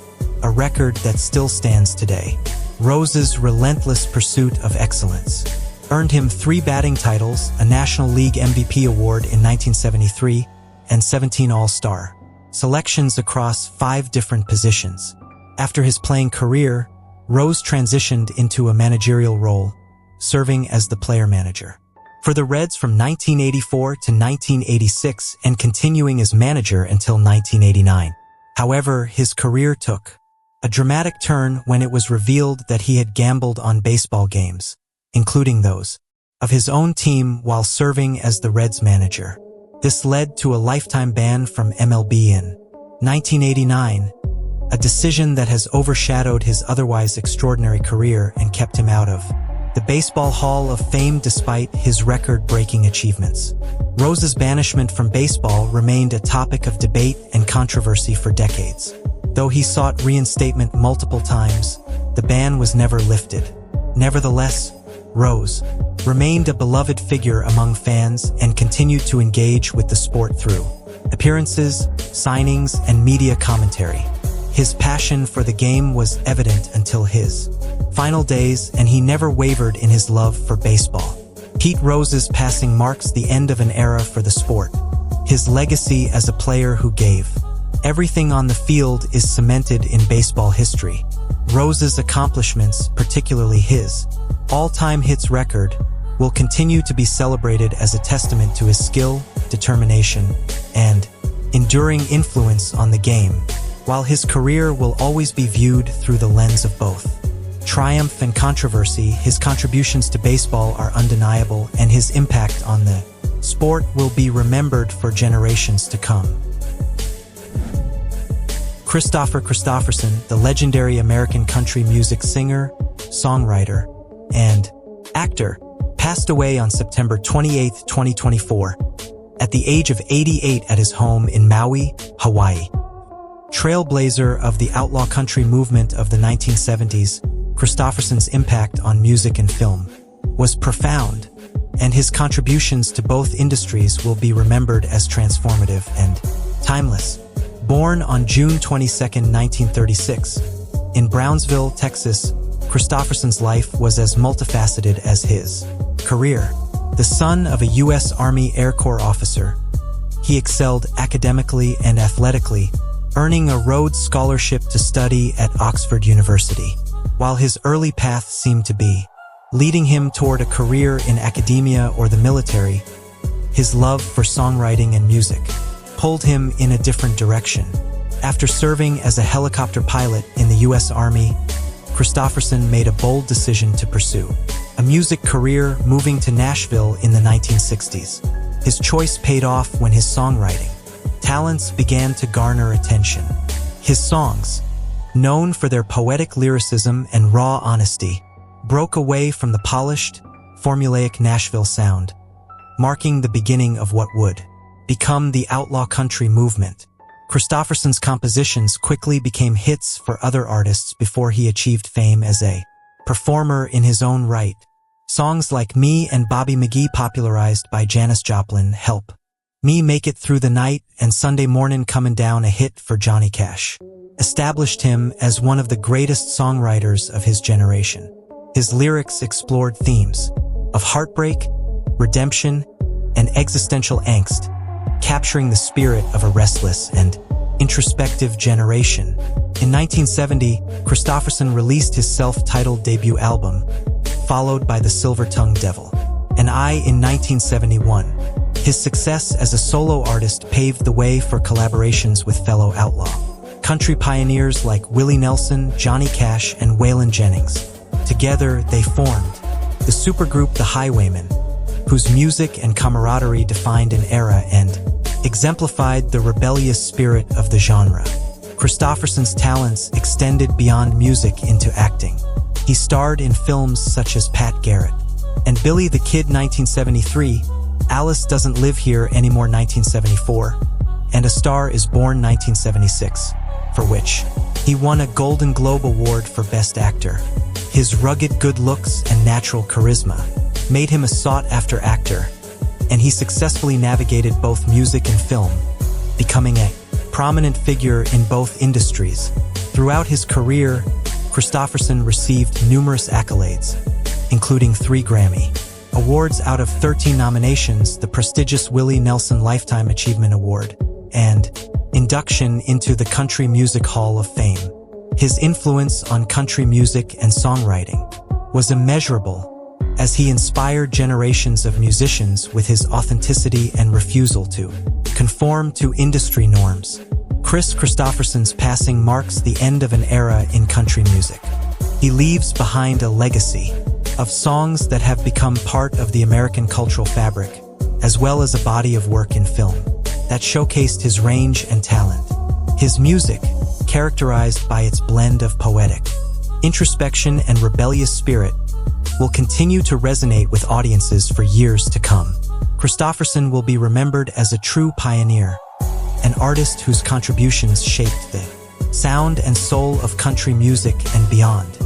a record that still stands today. Rose's relentless pursuit of excellence earned him 3 batting titles, a National League MVP award in 1973, and 17 All-Star selections across 5 different positions. After his playing career, Rose transitioned into a managerial role, serving as the player manager for the Reds from 1984 to 1986 and continuing as manager until 1989. However, his career took a dramatic turn when it was revealed that he had gambled on baseball games, including those of his own team, while serving as the Reds manager. This led to a lifetime ban from MLB in 1989, a decision that has overshadowed his otherwise extraordinary career and kept him out of the Baseball Hall of Fame despite his record-breaking achievements. Rose's banishment from baseball remained a topic of debate and controversy for decades. Though he sought reinstatement multiple times, the ban was never lifted. Nevertheless, Rose remained a beloved figure among fans and continued to engage with the sport through appearances, signings, and media commentary. His passion for the game was evident until his final days, and he never wavered in his love for baseball. Pete Rose's passing marks the end of an era for the sport. His legacy as a player who gave everything on the field is cemented in baseball history. Rose's accomplishments, particularly his all-time hits record, will continue to be celebrated as a testament to his skill, determination, and enduring influence on the game. While his career will always be viewed through the lens of both triumph and controversy, his contributions to baseball are undeniable, and his impact on the sport will be remembered for generations to come. Christopher Christopherson, the legendary American country music singer, songwriter, and actor, passed away on September 28, 2024, at the age of 88 at his home in Maui, Hawaii. Trailblazer of the outlaw country movement of the 1970s, Christopherson's impact on music and film was profound, and his contributions to both industries will be remembered as transformative and timeless. Born on June 22, 1936, in Brownsville, Texas, Christopherson's life was as multifaceted as his career. The son of a U.S. Army Air Corps officer, he excelled academically and athletically, earning a Rhodes Scholarship to study at Oxford University. While his early path seemed to be leading him toward a career in academia or the military, his love for songwriting and music pulled him in a different direction. After serving as a helicopter pilot in the U.S. Army, Christopherson made a bold decision to pursue a music career, moving to Nashville in the 1960s. His choice paid off when his songwriting talents began to garner attention. His songs, known for their poetic lyricism and raw honesty, broke away from the polished, formulaic Nashville sound, marking the beginning of what would become the outlaw country movement. Christopherson's compositions quickly became hits for other artists before he achieved fame as a performer in his own right. Songs like Me and Bobby McGee, popularized by Janis Joplin, Help Me Make It Through the Night, and Sunday Mornin' Comin' Down, a hit for Johnny Cash, established him as one of the greatest songwriters of his generation. His lyrics explored themes of heartbreak, redemption, and existential angst, capturing the spirit of a restless and introspective generation. In 1970, Christopherson released his self-titled debut album, followed by The Silver-Tongued Devil, and in 1971. His success as a solo artist paved the way for collaborations with fellow outlaw country pioneers like Willie Nelson, Johnny Cash, and Waylon Jennings. Together, they formed the supergroup The Highwaymen, whose music and camaraderie defined an era and exemplified the rebellious spirit of the genre. Kristofferson's talents extended beyond music into acting. He starred in films such as Pat Garrett and Billy the Kid 1973, Alice Doesn't Live Here Anymore 1974, and A Star is Born 1976, for which he won a Golden Globe Award for Best Actor. His rugged good looks and natural charisma made him a sought-after actor, and he successfully navigated both music and film, becoming a prominent figure in both industries. Throughout his career, Kristofferson received numerous accolades, including 3 Grammy Awards out of 13 nominations, the prestigious Willie Nelson Lifetime Achievement Award, and induction into the Country Music Hall of Fame. His influence on country music and songwriting was immeasurable, as he inspired generations of musicians with his authenticity and refusal to conform to industry norms. Kris Kristofferson's passing marks the end of an era in country music. He leaves behind a legacy of songs that have become part of the American cultural fabric, as well as a body of work in film that showcased his range and talent. His music, characterized by its blend of poetic introspection and rebellious spirit, will continue to resonate with audiences for years to come. Kristofferson will be remembered as a true pioneer, an artist whose contributions shaped the sound and soul of country music and beyond.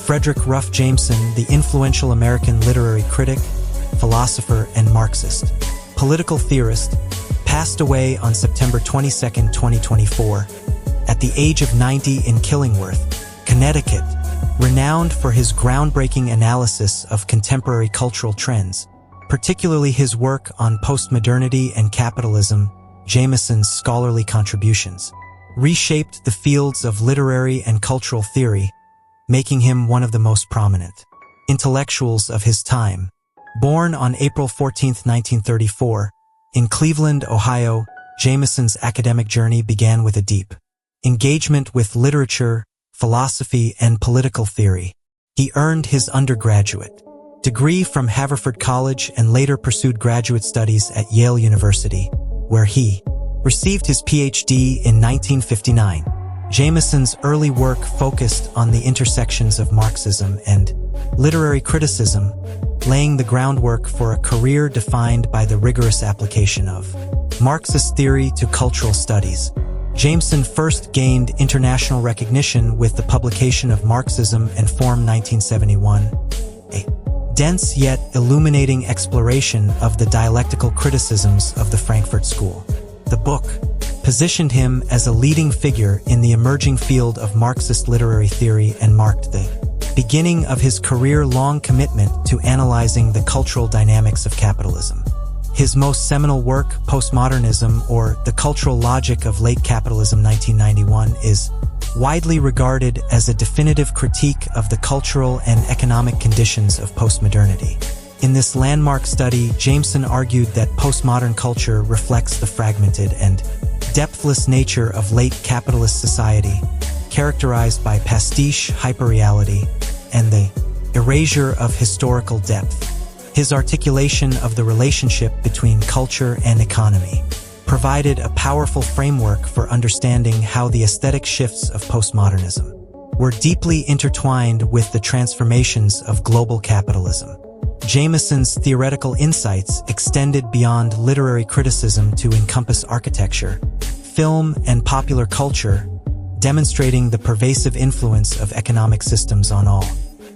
Frederick Ruff Jameson, the influential American literary critic, philosopher, and Marxist political theorist, passed away on September 22, 2024, at the age of 90 in Killingworth, Connecticut. Renowned for his groundbreaking analysis of contemporary cultural trends, particularly his work on postmodernity and capitalism, Jameson's scholarly contributions reshaped the fields of literary and cultural theory, making him one of the most prominent intellectuals of his time. Born on April 14, 1934, in Cleveland, Ohio, Jameson's academic journey began with a deep engagement with literature, philosophy, and political theory. He earned his undergraduate degree from Haverford College and later pursued graduate studies at Yale University, where he received his PhD in 1959. Jameson's early work focused on the intersections of Marxism and literary criticism, laying the groundwork for a career defined by the rigorous application of Marxist theory to cultural studies. Jameson first gained international recognition with the publication of Marxism and Form 1971, a dense yet illuminating exploration of the dialectical criticisms of the Frankfurt School. The book positioned him as a leading figure in the emerging field of Marxist literary theory and marked the beginning of his career-long commitment to analyzing the cultural dynamics of capitalism. His most seminal work, Postmodernism, or The Cultural Logic of Late Capitalism 1991, is widely regarded as a definitive critique of the cultural and economic conditions of postmodernity. In this landmark study, Jameson argued that postmodern culture reflects the fragmented and depthless nature of late capitalist society, characterized by pastiche, hyperreality, and the erasure of historical depth. His articulation of the relationship between culture and economy provided a powerful framework for understanding how the aesthetic shifts of postmodernism were deeply intertwined with the transformations of global capitalism. Jameson's theoretical insights extended beyond literary criticism to encompass architecture, film, and popular culture, demonstrating the pervasive influence of economic systems on all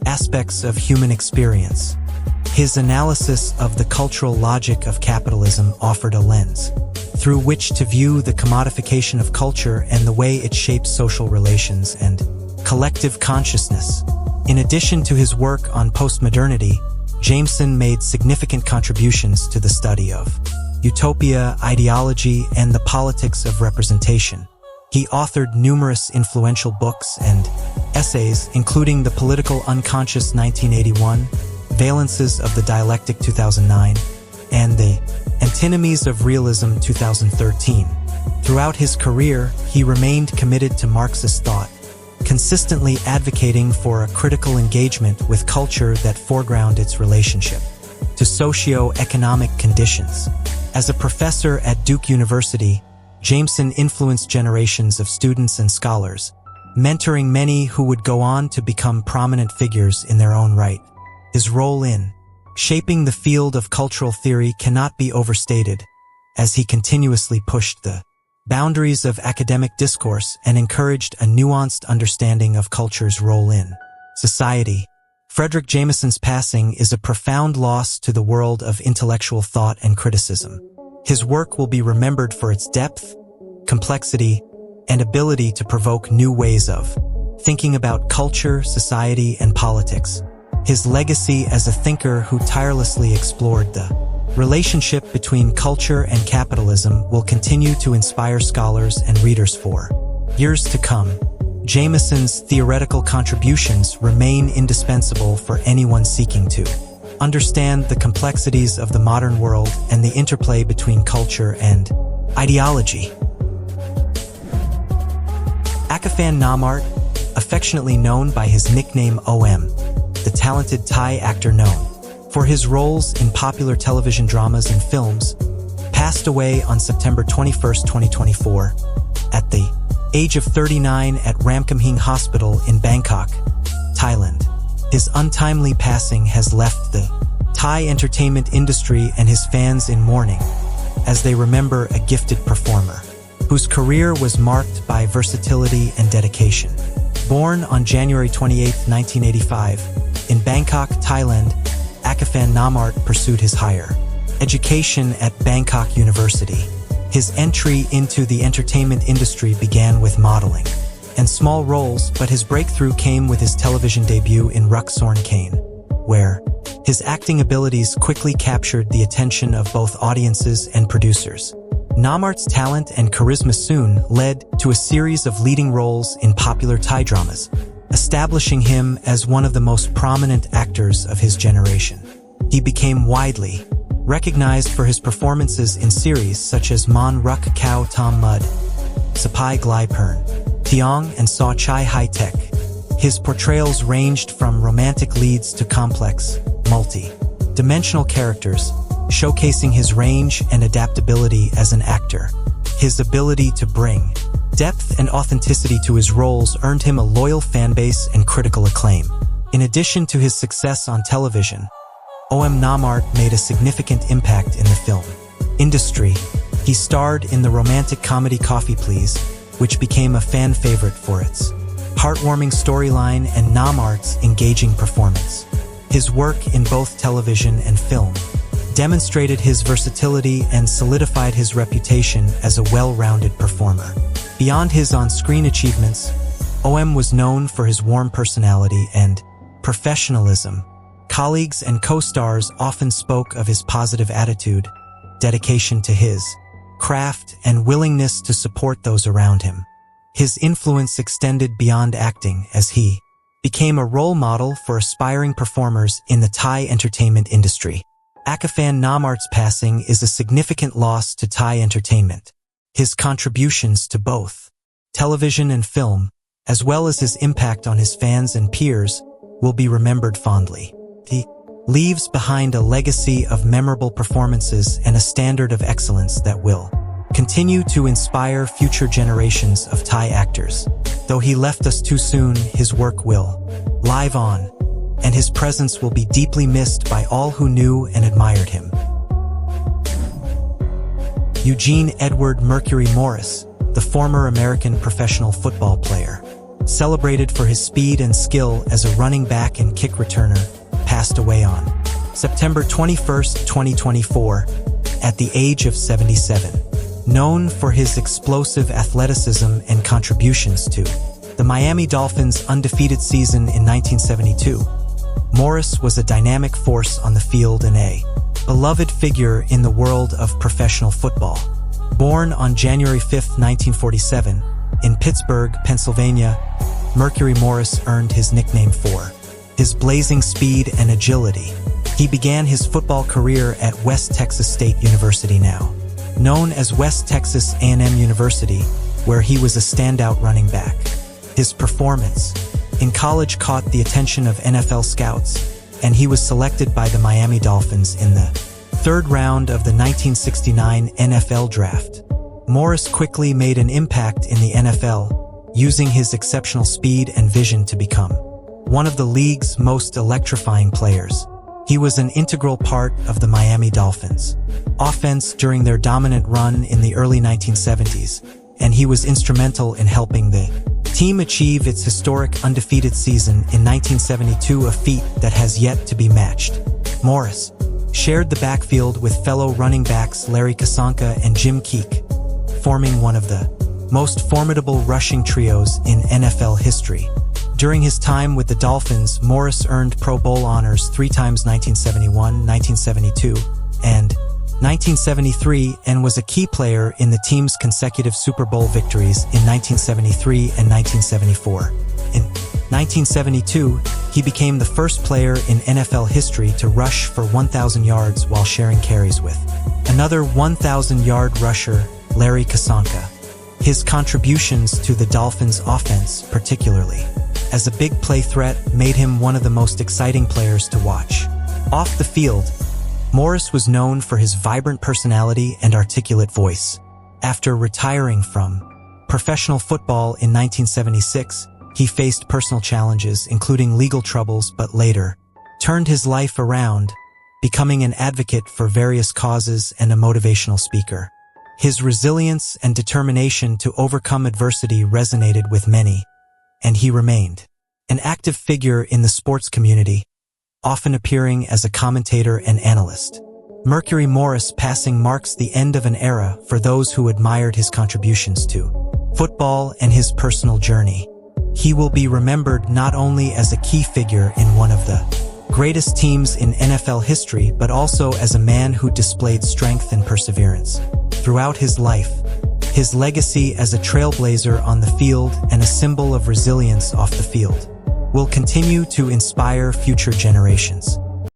aspects of human experience. His analysis of the cultural logic of capitalism offered a lens through which to view the commodification of culture and the way it shapes social relations and collective consciousness. In addition to his work on postmodernity, Jameson made significant contributions to the study of utopia, ideology, and the politics of representation. He authored numerous influential books and essays, including The Political Unconscious 1981, Valences of the Dialectic 2009, and The Antinomies of Realism 2013. Throughout his career, he remained committed to Marxist thought, consistently advocating for a critical engagement with culture that foregrounded its relationship to socio-economic conditions. As a professor at Duke University, Jameson influenced generations of students and scholars, mentoring many who would go on to become prominent figures in their own right. His role in shaping the field of cultural theory cannot be overstated, as he continuously pushed the boundaries of academic discourse and encouraged a nuanced understanding of culture's role in society. Frederick Jameson's passing is a profound loss to the world of intellectual thought and criticism. His work will be remembered for its depth, complexity, and ability to provoke new ways of thinking about culture, society, and politics. His legacy as a thinker who tirelessly explored the relationship between culture and capitalism will continue to inspire scholars and readers for years to come. Jameson's theoretical contributions remain indispensable for anyone seeking to understand the complexities of the modern world and the interplay between culture and ideology. Akafan Namart, affectionately known by his nickname OM, the talented Thai actor known for his roles in popular television dramas and films, passed away on September 21, 2024, at the age of 39 at Ramkhamhaeng Hospital in Bangkok, Thailand. His untimely passing has left the Thai entertainment industry and his fans in mourning, as they remember a gifted performer whose career was marked by versatility and dedication. Born on January 28, 1985, in Bangkok, Thailand, Akafan Namart pursued his higher education at Bangkok University. His entry into the entertainment industry began with modeling and small roles, but his breakthrough came with his television debut in Ruk Sorn Kane, where his acting abilities quickly captured the attention of both audiences and producers. Namart's talent and charisma soon led to a series of leading roles in popular Thai dramas, establishing him as one of the most prominent actors of his generation. He became widely recognized for his performances in series such as Mon Ruk Kao Tom Mud, Sapai Glai Pern, Tiong, and Saw Chai High Tech. His portrayals ranged from romantic leads to complex, multi-dimensional characters, showcasing his range and adaptability as an actor. His ability to bring depth and authenticity to his roles earned him a loyal fanbase and critical acclaim. In addition to his success on television, OM Namart made a significant impact in the film industry. He starred in the romantic comedy Coffee Please, which became a fan favorite for its heartwarming storyline and Namart's engaging performance. His work in both television and film demonstrated his versatility and solidified his reputation as a well-rounded performer. Beyond his on-screen achievements, OM was known for his warm personality and professionalism. Colleagues and co-stars often spoke of his positive attitude, dedication to his craft, and willingness to support those around him. His influence extended beyond acting as he became a role model for aspiring performers in the Thai entertainment industry. Akafan Namart's passing is a significant loss to Thai entertainment. His contributions to both television and film, as well as his impact on his fans and peers, will be remembered fondly. He leaves behind a legacy of memorable performances and a standard of excellence that will continue to inspire future generations of Thai actors. Though he left us too soon, his work will live on, and his presence will be deeply missed by all who knew and admired him. Eugene Edward Mercury Morris, the former American professional football player, celebrated for his speed and skill as a running back and kick returner, passed away on September 21, 2024, at the age of 77. Known for his explosive athleticism and contributions to the Miami Dolphins' undefeated season in 1972, Morris was a dynamic force on the field and a beloved figure in the world of professional football. Born on January 5, 1947, in Pittsburgh, Pennsylvania, Mercury Morris earned his nickname for his blazing speed and agility. He began his football career at West Texas State University, now known as West Texas A&M University, where he was a standout running back. His performance in college caught the attention of NFL scouts, and he was selected by the Miami Dolphins in the third round of the 1969 NFL Draft. Morris quickly made an impact in the NFL, using his exceptional speed and vision to become one of the league's most electrifying players. He was an integral part of the Miami Dolphins offense during their dominant run in the early 1970s, and he was instrumental in helping the team achieve its historic undefeated season in 1972, a feat that has yet to be matched. Morris shared the backfield with fellow running backs Larry Kasonka and Jim Keek, forming one of the most formidable rushing trios in NFL history. During his time with the Dolphins, Morris earned Pro Bowl honors 3 times, 1971, 1972, and 1973, and was a key player in the team's consecutive Super Bowl victories in 1973 and 1974. In 1972, he became the first player in NFL history to rush for 1,000 yards while sharing carries with another 1,000-yard rusher, Larry Kasonka. His contributions to the Dolphins' offense, particularly as a big play threat, made him one of the most exciting players to watch. Off the field, Morris was known for his vibrant personality and articulate voice. After retiring from professional football in 1976, he faced personal challenges, including legal troubles, but later turned his life around, becoming an advocate for various causes and a motivational speaker. His resilience and determination to overcome adversity resonated with many, and he remained an active figure in the sports community, often appearing as a commentator and analyst. Mercury Morris' passing marks the end of an era for those who admired his contributions to football and his personal journey. He will be remembered not only as a key figure in one of the greatest teams in NFL history, but also as a man who displayed strength and perseverance throughout his life. His legacy as a trailblazer on the field and a symbol of resilience off the field will continue to inspire future generations.